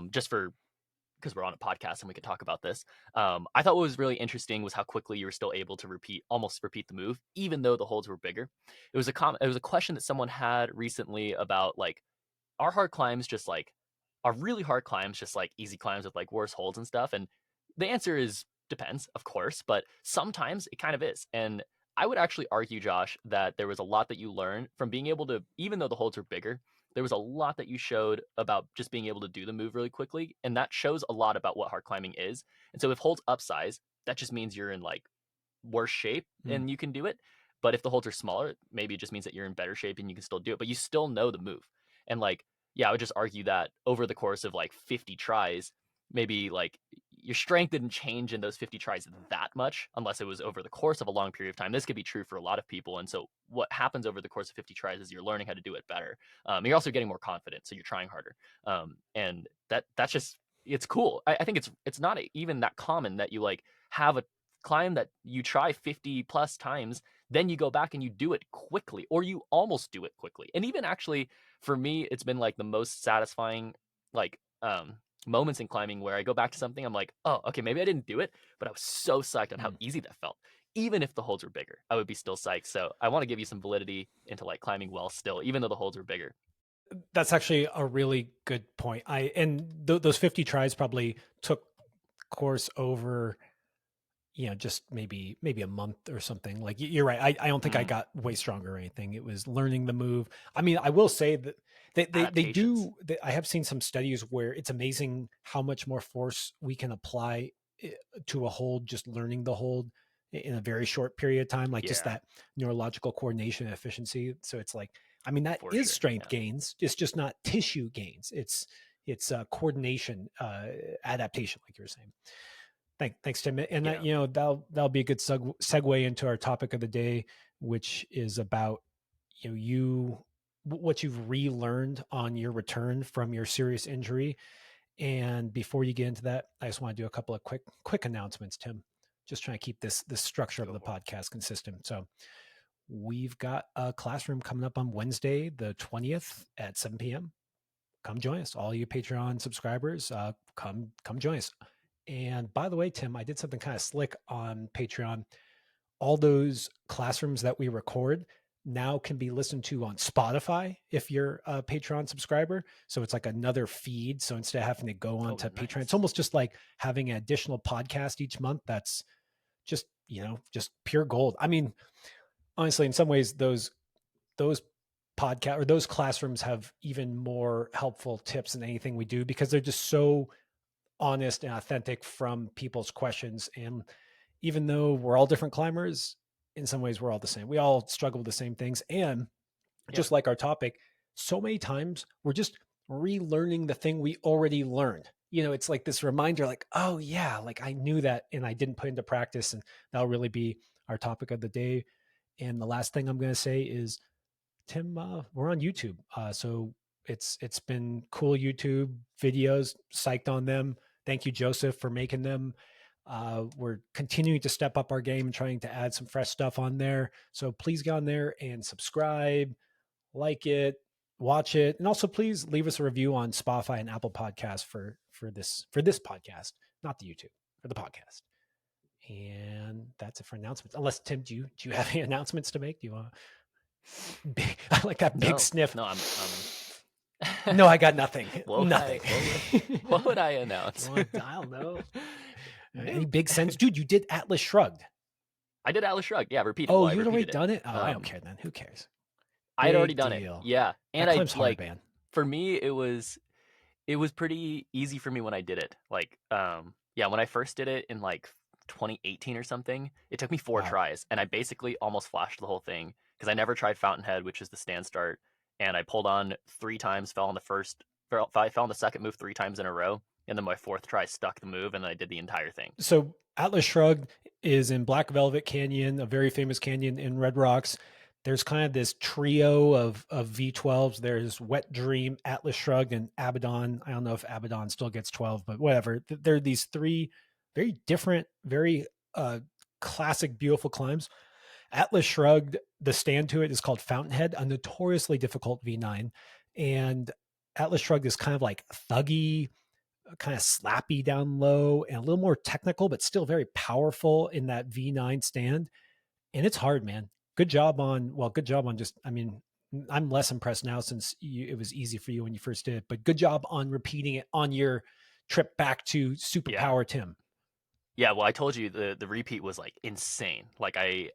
just for because we're on a podcast and we could talk about this. I thought what was really interesting was how quickly you were still able to almost repeat the move, even though the holds were bigger. It was a question that someone had recently about like are hard climbs just like are really hard climbs just like easy climbs with like worse holds and stuff? And the answer is depends, of course, but sometimes it kind of is. And I would actually argue, Josh, that there was a lot that you learned from being able to, even though the holds were bigger, there was a lot that you showed about just being able to do the move really quickly. And that shows a lot about what hard climbing is. And so if holds upsize, that just means you're in like worse shape Mm. and you can do it. But if the holds are smaller, maybe it just means that you're in better shape and you can still do it, but you still know the move. And like, yeah, I would just argue that over the course of like 50 tries, maybe like your strength didn't change in those 50 tries that much unless it was over the course of a long period of time. This could be true for a lot of people. And so what happens over the course of 50 tries is you're learning how to do it better. You're also getting more confident. So you're trying harder. And that's just, it's cool. I think it's not even that common that you like have a climb that you try 50 plus times, then you go back and you do it quickly or you almost do it quickly. And even actually for me it's been like the most satisfying like moments in climbing where I go back to something, I'm like, oh, okay, maybe I didn't do it, but I was so psyched on how Mm. easy that felt. Even if the holds were bigger, I would be still psyched. So I want to give you some validity into like climbing well still, even though the holds were bigger. That's actually a really good point. Those 50 tries probably took course over just maybe a month or something. Like you're right. I don't think I Mm, got way stronger or anything. It was learning the move. I mean, I will say that they adaptations. do. I have seen some studies where it's amazing how much more force we can apply to a hold just learning the hold in a very short period of time. Like just Yeah, that neurological coordination and efficiency. So it's like, I mean, that for is sure. strength Yeah. gains. It's just not tissue gains. It's coordination, adaptation, like you were saying. Thanks, Tim. And that Yeah. that'll be a good segue into our topic of the day, which is about what you've relearned on your return from your serious injury. And before you get into that, I just want to do a couple of quick announcements, Tim. Just trying to keep this structure of Go the for it. podcast consistent. So we've got a classroom coming up on Wednesday, the 20th at 7 p.m. Come join us. All you Patreon subscribers, come join us. And by the way, Tim, I did something kind of slick on Patreon. All those classrooms that we record now can be listened to on Spotify if you're a Patreon subscriber. So it's like another feed. So instead of having to go on Oh, to Patreon, it's nice. almost just like having an additional podcast each month. That's just, just pure gold. I mean, honestly, in some ways, those podcast or those classrooms have even more helpful tips than anything we do because they're just so honest and authentic from people's questions. And even though we're all different climbers, in some ways we're all the same. We all struggle with the same things. And Yeah. just like our topic, so many times we're just relearning the thing we already learned. It's like this reminder, like, oh yeah, like I knew that and I didn't put into practice. And that'll really be our topic of the day. And the last thing I'm going to say is, Tim, we're on YouTube. So it's been cool YouTube videos, psyched on them. Thank you, Joseph, for making them. We're continuing to step up our game and trying to add some fresh stuff on there. So please go on there and subscribe, like it, watch it, and also please leave us a review on Spotify and Apple Podcasts for this podcast, not the YouTube, for the podcast. And that's it for announcements. Unless Tim, do you have any announcements to make? Do you want? I like that big No, sniff. no, I'm No, I got nothing. what would Nothing. what would I announce? I don't know. Any big sense, dude? You did Atlas Shrugged. I did Atlas Shrugged. Yeah, repeated. Oh, Well, I you'd already repeated it. done it. Oh, I don't care then. Who cares? I had already Big done it. deal. Yeah, and That I climb's hard, like man. for me it was pretty easy for me when I did it. Like, yeah, when I first did it in like 2018 or something, it took me 4 tries, and I basically almost flashed the whole thing because I never tried Fountainhead, which is the stand start, and I pulled on 3 times, fell on the I fell on the second move 3 times in a row, and then my fourth try stuck the move, and then I did the entire thing. So Atlas Shrugged is in Black Velvet Canyon, a very famous canyon in Red Rocks. There's kind of this trio of V12s. There's Wet Dream, Atlas Shrugged, and Abaddon. I don't know if Abaddon still gets 12, but whatever. There are these three very different, very classic, beautiful climbs. Atlas Shrugged, the stand to it is called Fountainhead, a notoriously difficult V9. And Atlas Shrugged is kind of like thuggy, kind of slappy down low, and a little more technical, but still very powerful in that V9 stand. And it's hard, man. Good job on just, I mean, I'm less impressed now since it was easy for you when you first did it, but good job on repeating it on your trip back to Yeah. Superpower Tim. Yeah, well, I told you the repeat was like insane. Like I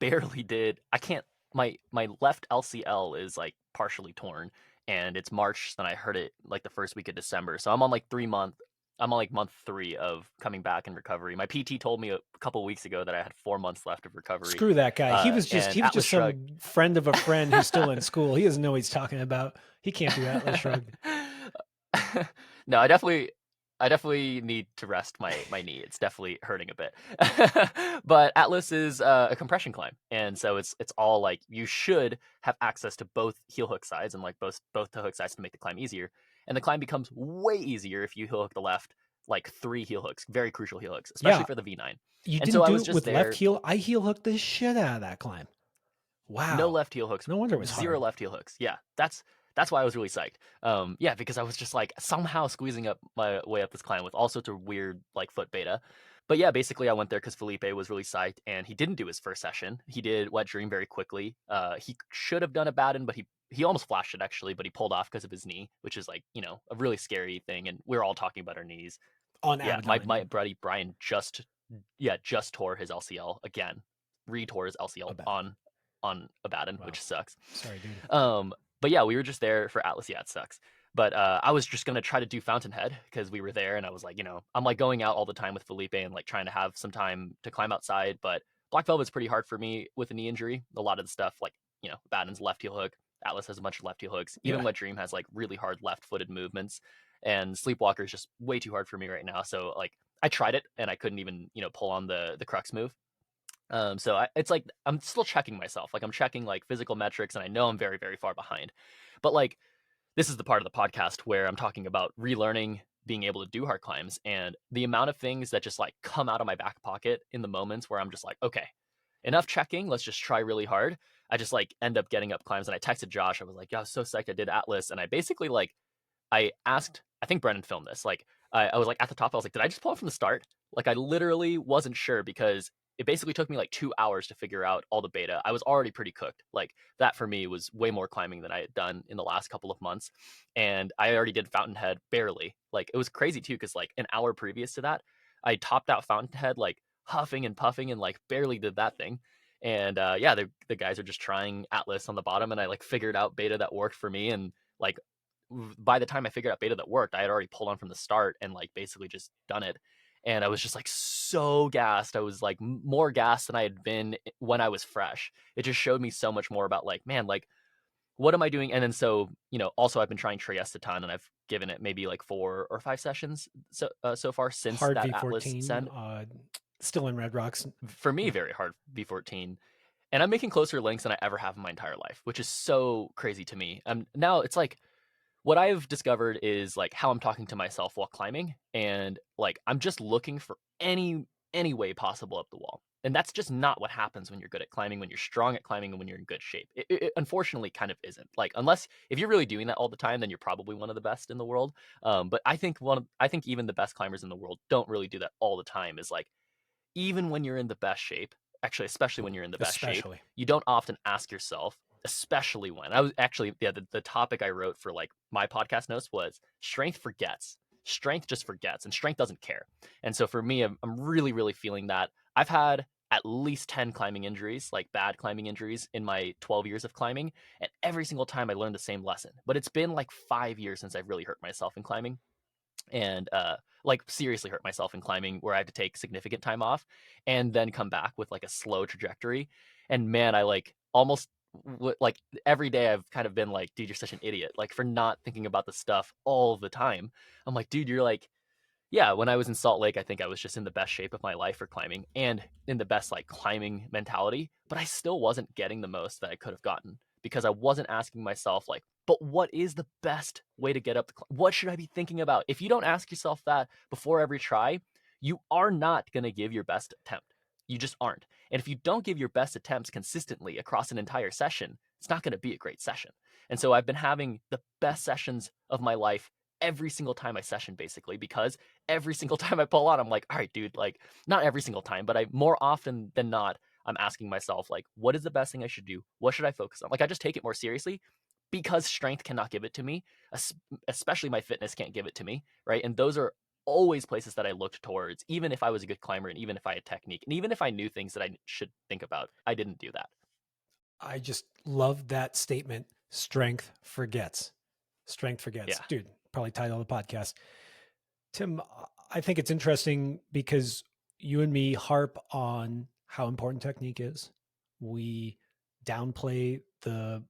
barely did. I can't. My left LCL is like partially torn, and it's March. Then I heard it like the first week of December. So I'm on like 3 month. I'm on like month 3 of coming back and recovery. My PT told me a couple weeks ago that I had 4 months left of recovery. Screw that guy. And He was Atlas just Shrug. some friend of a friend who's still in school. He doesn't know what he's talking about. He can't do Atlas Shrugged. No, I definitely need to rest my knee. It's definitely hurting a bit. But Atlas is a compression climb, and so it's all like you should have access to both heel hook sides and like both toe hook sides to make the climb easier. And the climb becomes way easier if you heel hook the left, like 3 heel hooks, very crucial heel hooks, especially Yeah, for the V9. you And so didn't I do was it just with left there, heel. I heel hooked the shit out of that climb. no Wow. left heel hooks, No wonder it was 0 hard. left heel hooks. Yeah, that's why I was really psyched. Yeah, because I was just like somehow squeezing up my way up this climb with all sorts of weird like foot beta. But yeah, basically I went there because Felipe was really psyched, and he didn't do his first session. He did Wet Dream very quickly. He should have done a Baden, but he almost flashed it actually, but he pulled off because of his knee, which is like a really scary thing. And we're all talking about our knees. On Yeah, my Abaddon, my buddy Brian just tore his LCL again, re-tore his LCL Abaddon. on Abaddon, Wow. which sucks. Sorry, dude. But yeah, we were just there for Atlas. Yeah, it sucks. But I was just gonna try to do Fountainhead because we were there, and I was like, I'm like going out all the time with Felipe and like trying to have some time to climb outside. But Black Velvet's pretty hard for me with a knee injury. A lot of the stuff, like Baden's left heel hook, Atlas has a bunch of left heel hooks. Even Yeah. Wet Dream has like really hard left-footed movements, and Sleepwalker is just way too hard for me right now. So like I tried it and I couldn't even pull on the crux move. It's like I'm still checking myself. Like I'm checking like physical metrics, and I know I'm very, very far behind. But like this is the part of the podcast where I'm talking about relearning being able to do hard climbs, and the amount of things that just like come out of my back pocket in the moments where I'm just like, okay, enough checking. Let's just try really hard. I just like end up getting up climbs, and I texted Josh. I was like, yeah, I was so psyched I did Atlas, and I basically like I asked. I think Brennan filmed this. Like I was like at the top. I was like, did I just pull it from the start? Like I literally wasn't sure because it basically took me like 2 hours to figure out all the beta. I was already pretty cooked. Like that for me was way more climbing than I had done in the last couple of months. And I already did Fountainhead barely. Like it was crazy too, because like an hour previous to that, I topped out Fountainhead like huffing and puffing and like barely did that thing. And yeah, the guys are just trying Atlas on the bottom, and I like figured out beta that worked for me. And like by the time I figured out beta that worked, I had already pulled on from the start and like basically just done it. And I was just like so gassed. I was like more gassed than I had been when I was fresh. It just showed me so much more about like, man, like what am I doing? And then so, also I've been trying Trieste a ton, and I've given it maybe like 4 or 5 sessions so far since Hard that Atlas V14. send. Still in Red Rocks. For me, very hard V14. And I'm making closer links than I ever have in my entire life, which is so crazy to me. Now it's like what I've discovered is like how I'm talking to myself while climbing, and like I'm just looking for any way possible up the wall. And that's just not what happens when you're good at climbing, when you're strong at climbing, and when you're in good shape. It unfortunately kind of isn't. Like unless if you're really doing that all the time, then you're probably one of the best in the world. But I think even the best climbers in the world don't really do that all the time. Is like even when you're in the best shape, actually, especially when you're in the best shape, especially. you don't often ask yourself, especially when I was actually, yeah, the topic I wrote for like my podcast notes was strength forgets. Strength just forgets and strength doesn't care. And so for me, I'm really, really feeling that. I've had at least 10 climbing injuries, like bad climbing injuries in my 12 years of climbing. And every single time I learned the same lesson. But it's been like 5 years since I've really hurt myself in climbing and like seriously hurt myself in climbing where I had to take significant time off and then come back with like a slow trajectory. And man, I like almost like every day I've kind of been like, dude, you're such an idiot, like for not thinking about the stuff all the time. I'm like, dude, you're like, yeah, when I was in Salt Lake, I think I was just in the best shape of my life for climbing and in the best like climbing mentality, but I still wasn't getting the most that I could have gotten because I wasn't asking myself like, but what is the best way to get up what should I be thinking about? If you don't ask yourself that before every try, you are not going to give your best attempt. You just aren't. And if you don't give your best attempts consistently across an entire session, it's not going to be a great session. And so I've been having the best sessions of my life every single time I session basically because every single time I pull on, I'm like, all right, dude, like not every single time, but I more often than not, I'm asking myself, like, what is the best thing I should do? What should I focus on? Like, I just take it more seriously because strength cannot give it to me, especially my fitness can't give it to me, right? And those are always places that I looked towards, even if I was a good climber and even if I had technique and even if I knew things that I should think about, I didn't do that. I just love that statement. Strength forgets. Strength forgets. Yeah. Dude, probably title of the podcast. Tim, I think it's interesting because you and me harp on how important technique is. We downplay the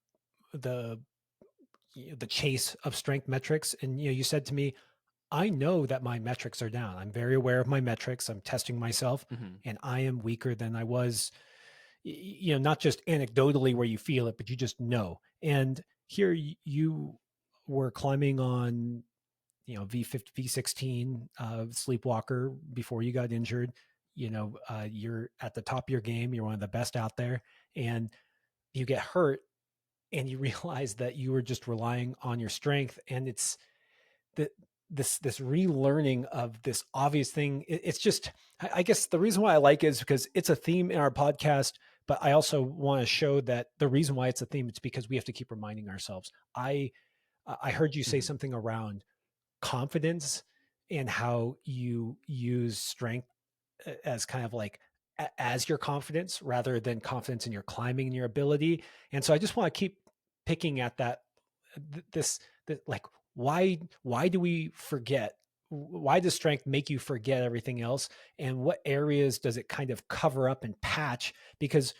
the chase of strength metrics. And you said to me, I know that my metrics are down. I'm very aware of my metrics. I'm testing myself, Mm-hmm. and I am weaker than I was. Not just anecdotally where you feel it, but you just know. And here you were climbing on V50 V16 sleepwalker before you got injured. You're at the top of your game, you're one of the best out there, and you get hurt and you realize that you were just relying on your strength. And it's that this relearning of this obvious thing. It's just, I guess the reason why I like it is because it's a theme in our podcast, but I also want to show that the reason why it's a theme, it's because we have to keep reminding ourselves. I heard you say Mm-hmm. something around confidence and how you use strength as kind of like as your confidence rather than confidence in your climbing and your ability. And so I just want to keep picking at that this like why do we forget? Why does strength make you forget everything else? And what areas does it kind of cover up and patch? Because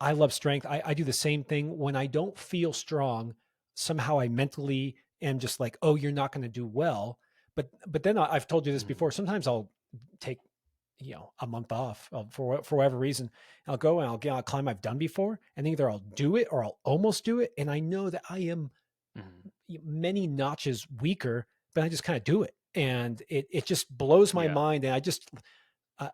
I love strength. I do the same thing when I don't feel strong. Somehow I mentally am just like, oh, you're not going to do well. But then I've told you this Mm-hmm. before. Sometimes I'll take a month off for whatever reason. I'll go and I'll get on a climb I've done before, and either I'll do it or I'll almost do it, and I know that I am Mm-hmm. many notches weaker, but I just kind of do it, and it just blows my Yeah. mind. And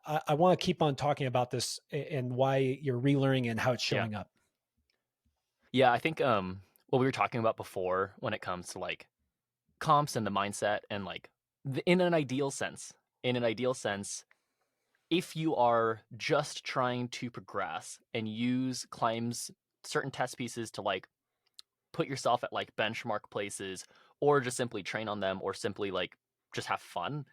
I want to keep on talking about this and why you're relearning and how it's Yeah. showing up. Yeah. I think what we were talking about before when it comes to like comps and the mindset and like in an ideal sense, in an ideal sense, if you are just trying to progress and use climbs certain test pieces to like put yourself at like benchmark places or just simply train on them or simply like just have fun,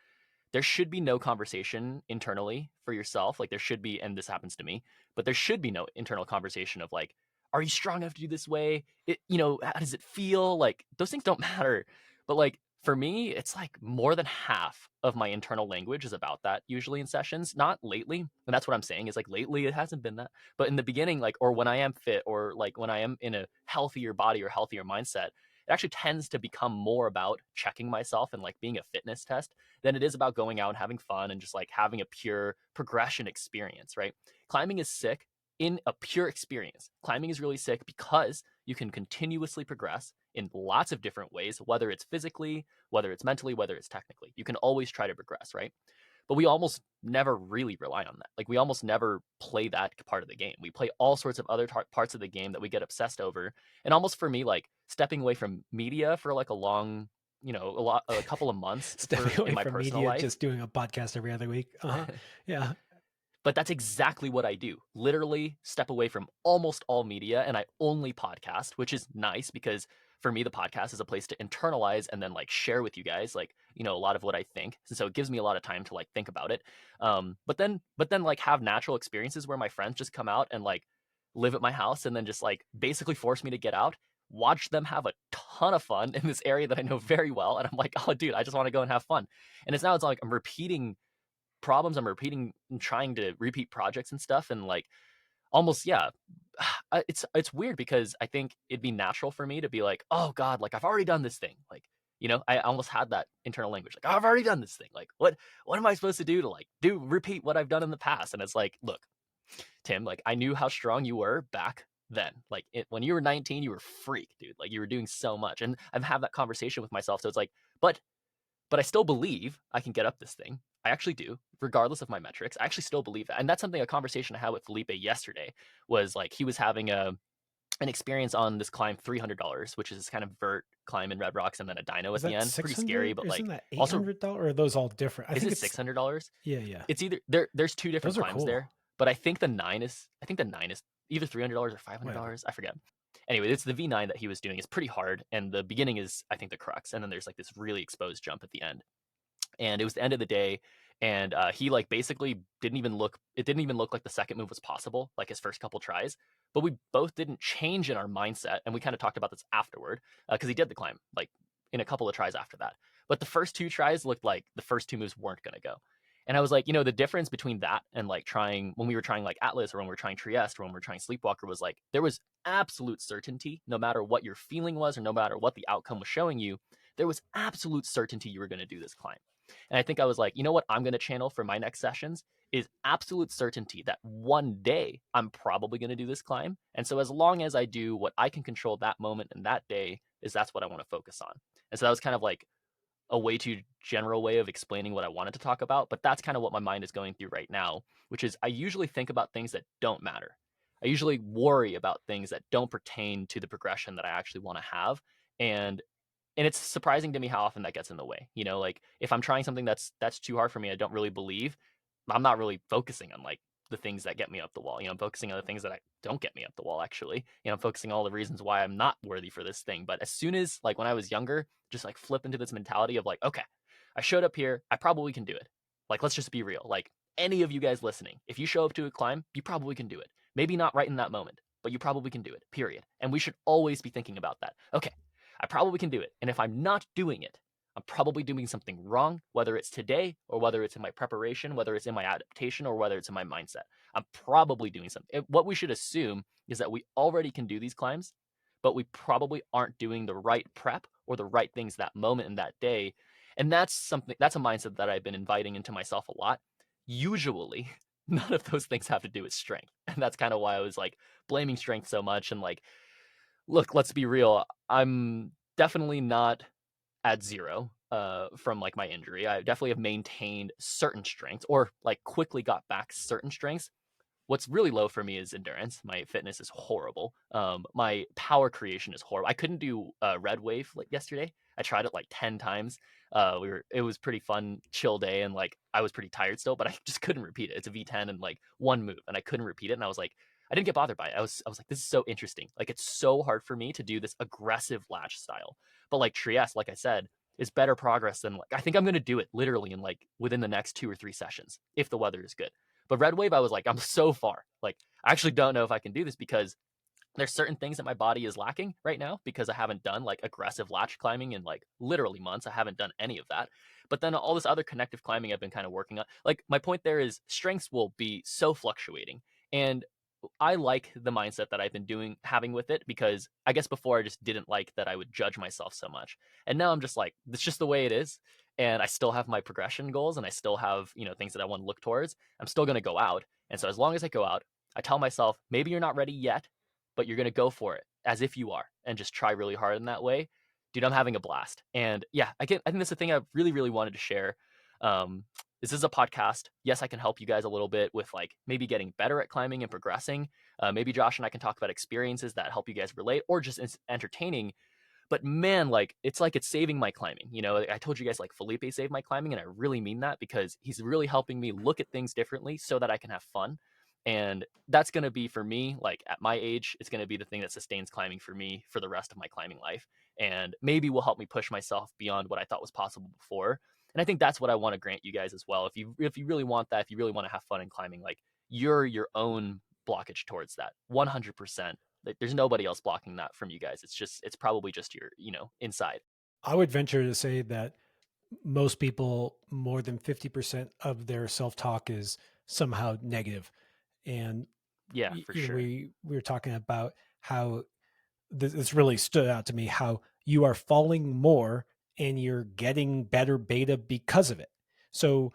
there should be no conversation internally for yourself. Like there should be, and this happens to me, but there should be no internal conversation of like, are you strong enough to do this way? How does it feel? Like those things don't matter. But like for me, it's like more than half of my internal language is about that usually in sessions, not lately. And that's what I'm saying is like lately it hasn't been that. But in the beginning, like, or when I am fit or like when I am in a healthier body or healthier mindset, it actually tends to become more about checking myself and like being a fitness test than it is about going out and having fun and just like having a pure progression experience, right? Climbing is sick. in a pure experience, climbing is really sick because you can continuously progress in lots of different ways, whether it's physically, whether it's mentally, whether it's technically. You can always try to progress, right? But we almost never really rely on that. Like we almost never play that part of the game. We play all sorts of other parts of the game that we get obsessed over. And almost for me, like stepping away from media for like a long, a couple of months Stepping for in away my from personal media, life. just doing a podcast every other week. Yeah. But that's exactly what I do. Literally step away from almost all media and I only podcast, which is nice because for me the podcast is a place to internalize and then like share with you guys like, a lot of what I think. And so it gives me a lot of time to like think about it. But then like have natural experiences where my friends just come out and like live at my house and then just like basically force me to get out, watch them have a ton of fun in this area that I know very well and I'm like, "Oh dude, I just want to go and have fun." And it's like I'm repeating problems, I'm repeating and trying to repeat projects and stuff and like almost yeah. It's weird because I think it'd be natural for me to be like, oh god, like I've already done this thing, like I almost had that internal language like, I've already done this thing, like what am I supposed to do to like do repeat what I've done in the past? And it's like, look, Tim, like I knew how strong you were back then, like when you were 19 you were freak, dude, like you were doing so much. And I've had that conversation with myself, so it's like, but I still believe I can get up this thing. I actually do, regardless of my metrics. I actually still believe that. And that's something, a conversation I had with Felipe yesterday was like he was having an experience on this climb, $300, which is this kind of vert climb in Red Rocks and then a dyno Is at the that end. Pretty scary, 600? but Isn't like that also, $800? Or are those all different? I is think it it's, $600? yeah, yeah. It's either there's two different Those are climbs cool. there, but I think the nine is either $300 or Whatever. $500. I forget. Anyway, it's the V9 that he was doing is pretty hard, and the beginning is I think the crux, and then there's like this really exposed jump at the end. And it was the end of the day, and he like basically didn't even look like the second move was possible, like his first couple tries. But we both didn't change in our mindset, and we kind of talked about this afterward because he did the climb like in a couple of tries after that. But the first two tries looked like the first two moves weren't going to go. And I was like, the difference between that and like trying when we were trying like Atlas or when we were trying Trieste or when we were trying Sleepwalker was like there was absolute certainty, no matter what your feeling was or no matter what the outcome was showing you, there was absolute certainty you were going to do this climb. And I think I was like, you know what I'm going to channel for my next sessions is absolute certainty that one day I'm probably going to do this climb. And so as long as I do what I can control that moment and that day, that's what I want to focus on. And so that was kind of like a way too general way of explaining what I wanted to talk about, but that's kind of what my mind is going through right now, which is I usually think about things that don't matter. I usually worry about things that don't pertain to the progression that I actually want to have. And it's surprising to me how often that gets in the way. Like if I'm trying something that's too hard for me, I don't really believe, I'm not really focusing on like the things that get me up the wall. I'm focusing on the things that I don't get me up the wall actually. I'm focusing on all the reasons why I'm not worthy for this thing. But as soon as like when I was younger, just like flip into this mentality of like, okay, I showed up here, I probably can do it. Like let's just be real. Like any of you guys listening, if you show up to a climb, you probably can do it. Maybe not right in that moment, but you probably can do it. Period. And we should always be thinking about that. Okay, I probably can do it. And if I'm not doing it, I'm probably doing something wrong, whether it's today or whether it's in my preparation, whether it's in my adaptation or whether it's in my mindset. I'm probably doing something. What we should assume is that we already can do these climbs, but we probably aren't doing the right prep or the right things that moment and that day. And that's a mindset that I've been inviting into myself a lot. Usually, none of those things have to do with strength. And that's kind of why I was like blaming strength so much and like, look, let's be real. I'm definitely not at zero from like my injury. I definitely have maintained certain strengths or like quickly got back certain strengths. What's really low for me is endurance. My fitness is horrible. My power creation is horrible. I couldn't do red wave like yesterday. I tried it like 10 times. It was pretty fun, chill day, and like I was pretty tired still, but I just couldn't repeat it. It's a V10 and like one move, and I couldn't repeat it. And I was like, I didn't get bothered by it. I was like, this is so interesting. Like it's so hard for me to do this aggressive latch style. But like Trieste, like I said, is better progress than like I think I'm gonna do it literally in like within the next 2 or 3 sessions if the weather is good. But red wave, I was like, I'm so far. Like I actually don't know if I can do this because there's certain things that my body is lacking right now because I haven't done like aggressive latch climbing in like literally months. I haven't done any of that. But then all this other connective climbing I've been kind of working on. Like my point there is strengths will be so fluctuating. And I like the mindset that I've been having with it because I guess before I just didn't like that I would judge myself so much. And now I'm just like, it's just the way it is. And I still have my progression goals and I still have, things that I want to look towards. I'm still going to go out. And so as long as I go out, I tell myself, maybe you're not ready yet, but you're going to go for it as if you are and just try really hard in that way. Dude, I'm having a blast. And yeah, I think that's the thing I really, really wanted to share. Um, this is a podcast. Yes, I can help you guys a little bit with like maybe getting better at climbing and progressing. Maybe Josh and I can talk about experiences that help you guys relate or just entertaining. But man, like it's saving my climbing. You know, I told you guys like Felipe saved my climbing, and I really mean that because he's really helping me look at things differently so that I can have fun. And that's going to be for me, like at my age, it's going to be the thing that sustains climbing for me for the rest of my climbing life. And maybe will help me push myself beyond what I thought was possible before. And I think that's what I want to grant you guys as well. If you really want that, if you really want to have fun in climbing, like you're your own blockage towards that 100%. Like, there's nobody else blocking that from you guys. It's probably just your, inside. I would venture to say that most people, more than 50% of their self-talk is somehow negative. And Yeah, for sure. we were talking about how this really stood out to me, how you are falling more and you're getting better beta because of it. So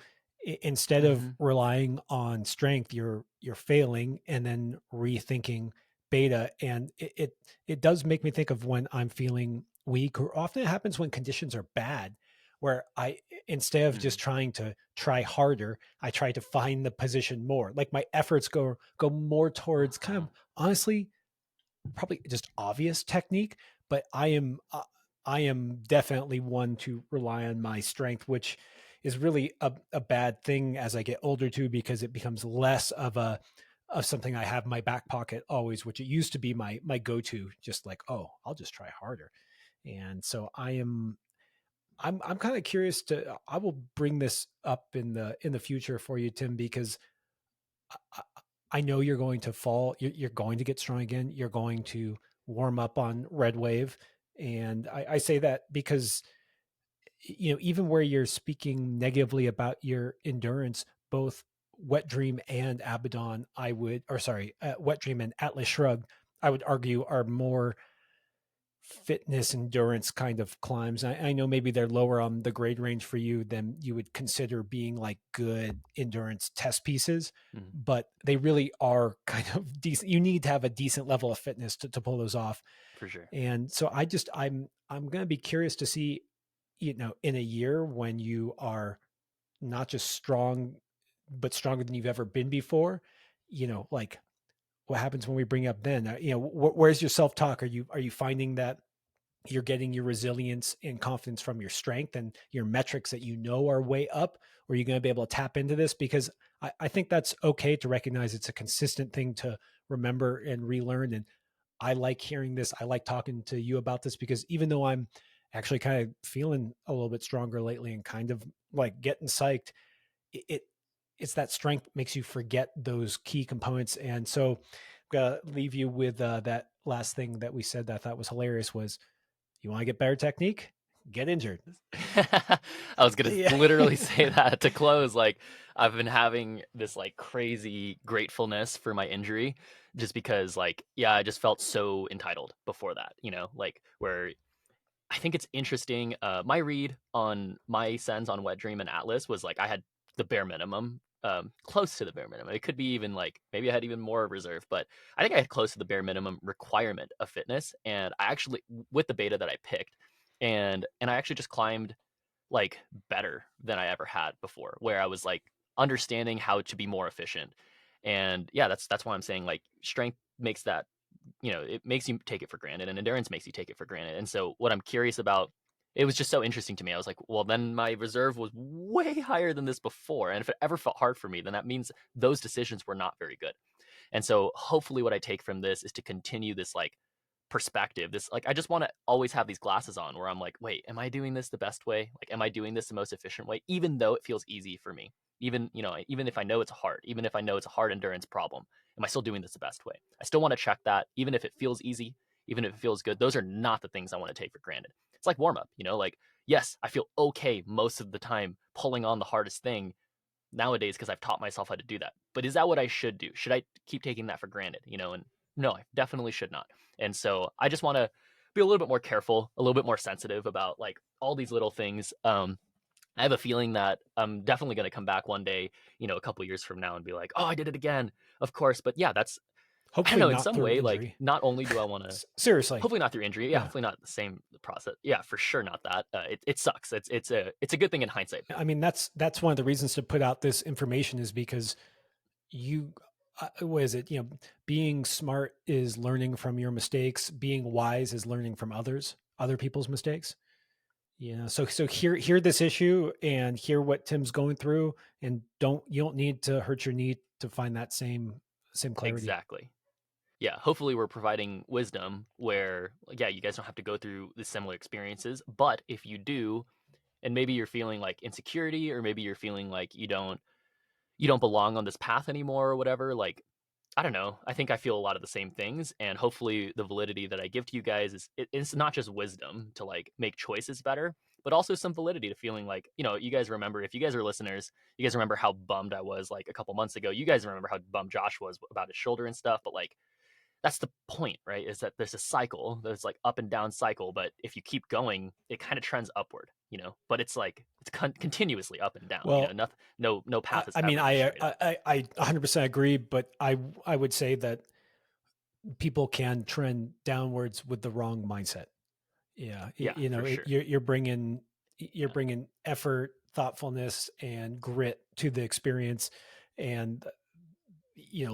instead of Hmm. relying on strength, you're failing and then rethinking beta. And it does make me think of when I'm feeling weak, or often it happens when conditions are bad, where I, instead of just Hmm. trying to try harder, I try to find the position more. Like my efforts go more towards kind Uh-huh. of, honestly, probably just obvious technique, but I am definitely one to rely on my strength, which is really a bad thing as I get older too, because it becomes less of something I have in my back pocket always, which it used to be my go-to, just like, oh, I'll just try harder. And so I'm kind of curious to, I will bring this up in the future for you, Tim, because I, I know you're going to fall. You're going to get strong again. You're going to warm up on Red Wave, and I say that because, even where you're speaking negatively about your endurance, both Wet Dream and Abaddon, Wet Dream and Atlas Shrugged, I would argue are more fitness endurance kind of climbs. I know maybe they're lower on the grade range for you than you would consider being like good endurance test pieces, Hmm. but they really are kind of decent. You need to have a decent level of fitness to pull those off. For sure. And so I'm going to be curious to see, in a year when you are not just strong, but stronger than you've ever been before, like what happens when we bring up then, where's your self-talk? Are you finding that you're getting your resilience and confidence from your strength and your metrics that are way up, or are you going to be able to tap into this? Because I think that's okay to recognize it's a consistent thing to remember and relearn. And I like hearing this. I like talking to you about this, because even though I'm actually kind of feeling a little bit stronger lately and kind of like getting psyched, it it's that strength makes you forget those key components. And so I'm gonna leave you with that last thing that we said that I thought was hilarious was, you want to get better technique? Get injured. I was gonna Yeah. literally say that to close. Like, I've been having this like crazy gratefulness for my injury, just because like, yeah, I just felt so entitled before that. Like where I think it's interesting. My read on my sends on Wet Dream and Atlas was like I had the bare minimum, close to the bare minimum. It could be even like maybe I had even more reserve, but I think I had close to the bare minimum requirement of fitness. And I actually, with the beta that I picked, and I actually just climbed like better than I ever had before, where I was like understanding how to be more efficient. And yeah, that's why I'm saying like strength makes that, it makes you take it for granted, and endurance makes you take it for granted. And so what I'm curious about, it was just so interesting to me. I was like, well, then my reserve was way higher than this before. And if it ever felt hard for me, then that means those decisions were not very good. And so hopefully what I take from this is to continue this like perspective. This like I just want to always have these glasses on where I'm like, wait, am I doing this the best way? Like, am I doing this the most efficient way? Even though it feels easy for me. Even if I know it's hard, even if I know it's a hard endurance problem, am I still doing this the best way? I still want to check that, even if it feels easy, even if it feels good. Those are not the things I want to take for granted. It's like warm up, like, yes, I feel okay most of the time pulling on the hardest thing nowadays because I've taught myself how to do that. But is that what I should do? Should I keep taking that for granted? And no, I definitely should not. And so I just want to be a little bit more careful, a little bit more sensitive about like all these little things. I have a feeling that I'm definitely going to come back one day, a couple years from now and be like, oh, I did it again, of course. But yeah, I don't Hopefully know, in not some through way, like, injury. not only do I want to, Seriously. hopefully not through injury. Yeah, Yeah. hopefully not the same process. Yeah, for sure not that. It sucks. It's a good thing in hindsight. I mean, that's one of the reasons to put out this information is because you, what is it? Being smart is learning from your mistakes. Being wise is learning from other people's mistakes. So hear this issue and hear what Tim's going through, and you don't need to hurt your knee to find that same clarity. Exactly. Yeah, hopefully we're providing wisdom where, like, yeah, you guys don't have to go through the similar experiences, but if you do, and maybe you're feeling like insecurity, or maybe you're feeling like you don't belong on this path anymore or whatever, like, I don't know. I think I feel a lot of the same things, and hopefully the validity that I give to you guys it's not just wisdom to like make choices better, but also some validity to feeling like, you guys remember, if you guys are listeners, you guys remember how bummed I was like a couple months ago. You guys remember how bummed Josh was about his shoulder and stuff, but like, that's the point, right? Is that there's a cycle, there's like up and down cycle, but if you keep going, it kind of trends upward, but it's like it's continuously up and down, Well, nothing, no path is I mean, ever just straight up. I 100% agree, but I would say that people can trend downwards with the wrong mindset. Yeah, Yeah, for sure. you're Yeah. bringing effort, thoughtfulness, and grit to the experience, and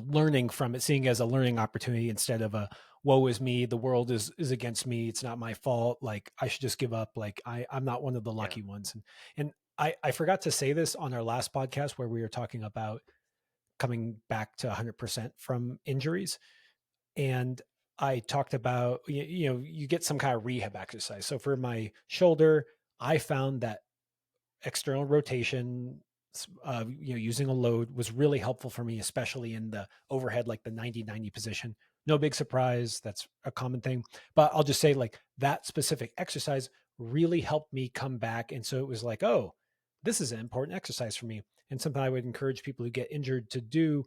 learning from it, seeing it as a learning opportunity instead of a woe is me, the world is against me, it's not my fault, like I should just give up, like I'm not one of the Yeah. lucky ones. And I forgot to say this on our last podcast where we were talking about coming back to 100% from injuries, and I talked about you get some kind of rehab exercise. So for my shoulder, I found that external rotation, using a load was really helpful for me, especially in the overhead, like the 90-90 position. No big surprise. That's a common thing. But I'll just say, like, that specific exercise really helped me come back. And so it was like, oh, this is an important exercise for me. And something I would encourage people who get injured to do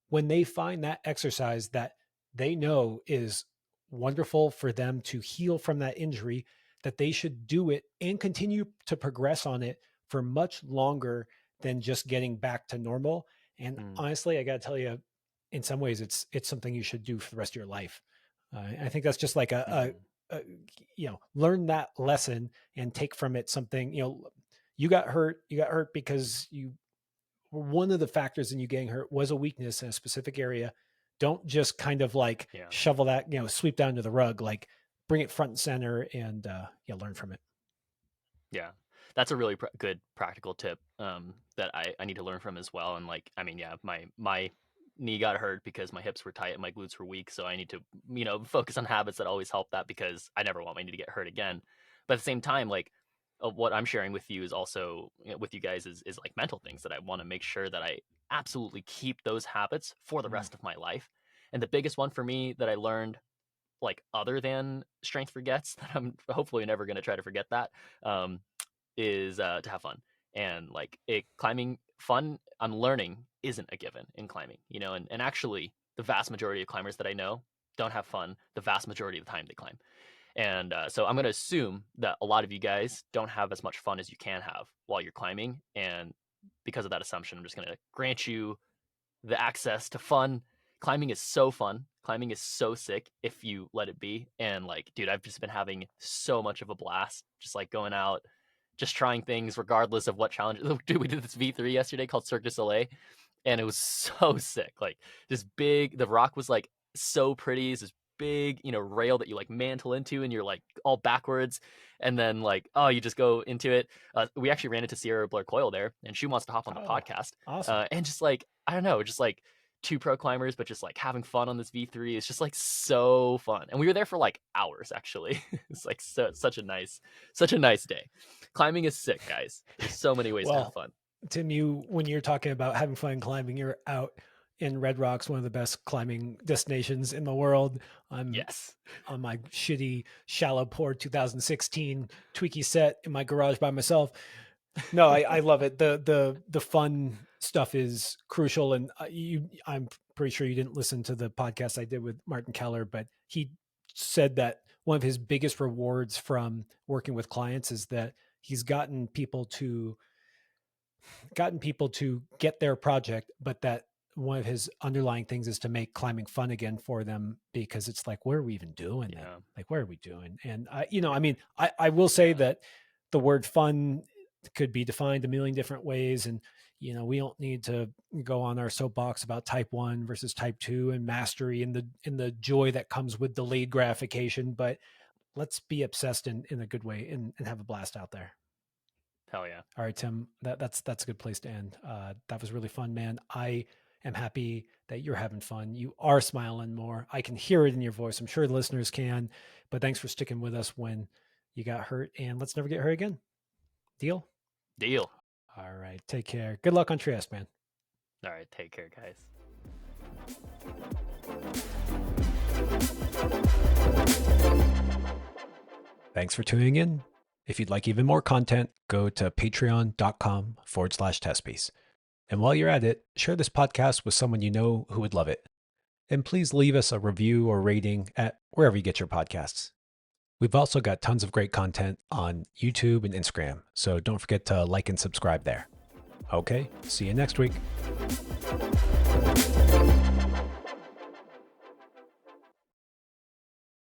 when they find that exercise that they know is wonderful for them to heal from that injury, that they should do it and continue to progress on it for much longer than just getting back to normal. And Mm, honestly, I got to tell you, in some ways, it's something you should do for the rest of your life. I think that's just like mm, learn that lesson and take from it something. You got hurt. You got hurt because one of the factors in you getting hurt was a weakness in a specific area. Don't just kind of like yeah. shovel that, sweep down to the rug. Like, bring it front and center, and learn from it. Yeah, that's a really good practical tip, that I need to learn from as well. And like, I mean, yeah, my knee got hurt because my hips were tight and my glutes were weak, so I need to focus on habits that always help that, because I never want my knee to get hurt again. But at the same time, like, what I'm sharing with you is also, with you guys, is like mental things that I want to make sure that I absolutely keep those habits for the Mm. rest of my life. And the biggest one for me that I learned, like, other than strength forgets, that I'm hopefully never going to try to forget that, um, is to have fun. And like, climbing fun, I'm learning, isn't a given in climbing, and actually the vast majority of climbers that I know don't have fun the vast majority of the time they climb. And so I'm going to assume that a lot of you guys don't have as much fun as you can have while you're climbing. And because of that assumption, I'm just going to grant you the access to fun. Climbing is so fun. Climbing is so sick if you let it be. And like, dude, I've just been having so much of a blast, just like going out, just trying things regardless of what challenge. Dude, we did this V3 yesterday called Cirque du Soleil, and it was so sick. Like, this big, the rock was like so pretty. It's this big, rail that you like mantle into, and you're like all backwards. And then like, oh, you just go into it. We actually ran into Sierra Blair Coyle there, and she wants to hop on the Oh, podcast. awesome. And just like, I don't know, just like two pro climbers, but just like having fun on this V3 is just like so fun. And we were there for like hours actually. It's like such a nice day. Climbing is sick, guys. There's so many ways to have Well, fun. Tim, when you're talking about having fun climbing, you're out in Red Rocks, one of the best climbing destinations in the world. I'm Yes. on my shitty shallow pour 2016 tweaky set in my garage by myself. No, I love it. The fun stuff is crucial, and I'm pretty sure you didn't listen to the podcast I did with Martin Keller, but he said that one of his biggest rewards from working with clients is that he's gotten people to gotten people to get their project, but that one of his underlying things is to make climbing fun again for them, because it's like, what are we even doing then? Yeah. Like, what are we doing? And I mean, I will say that the word fun could be defined a million different ways. And, we don't need to go on our soapbox about type 1 versus type 2 and mastery and the joy that comes with delayed gratification, but let's be obsessed in a good way and have a blast out there. Hell yeah. All right, Tim, that's a good place to end. That was really fun, man. I am happy that you're having fun. You are smiling more. I can hear it in your voice. I'm sure the listeners can, but thanks for sticking with us when you got hurt, and let's never get hurt again. Deal? Deal. All right, take care. Good luck on Trieste, man. All right, take care, guys. Thanks for tuning in. If you'd like even more content, go to patreon.com/testpiece. And while you're at it, share this podcast with someone you know who would love it. And please leave us a review or rating at wherever you get your podcasts. We've also got tons of great content on YouTube and Instagram, so don't forget to like and subscribe there. Okay, see you next week.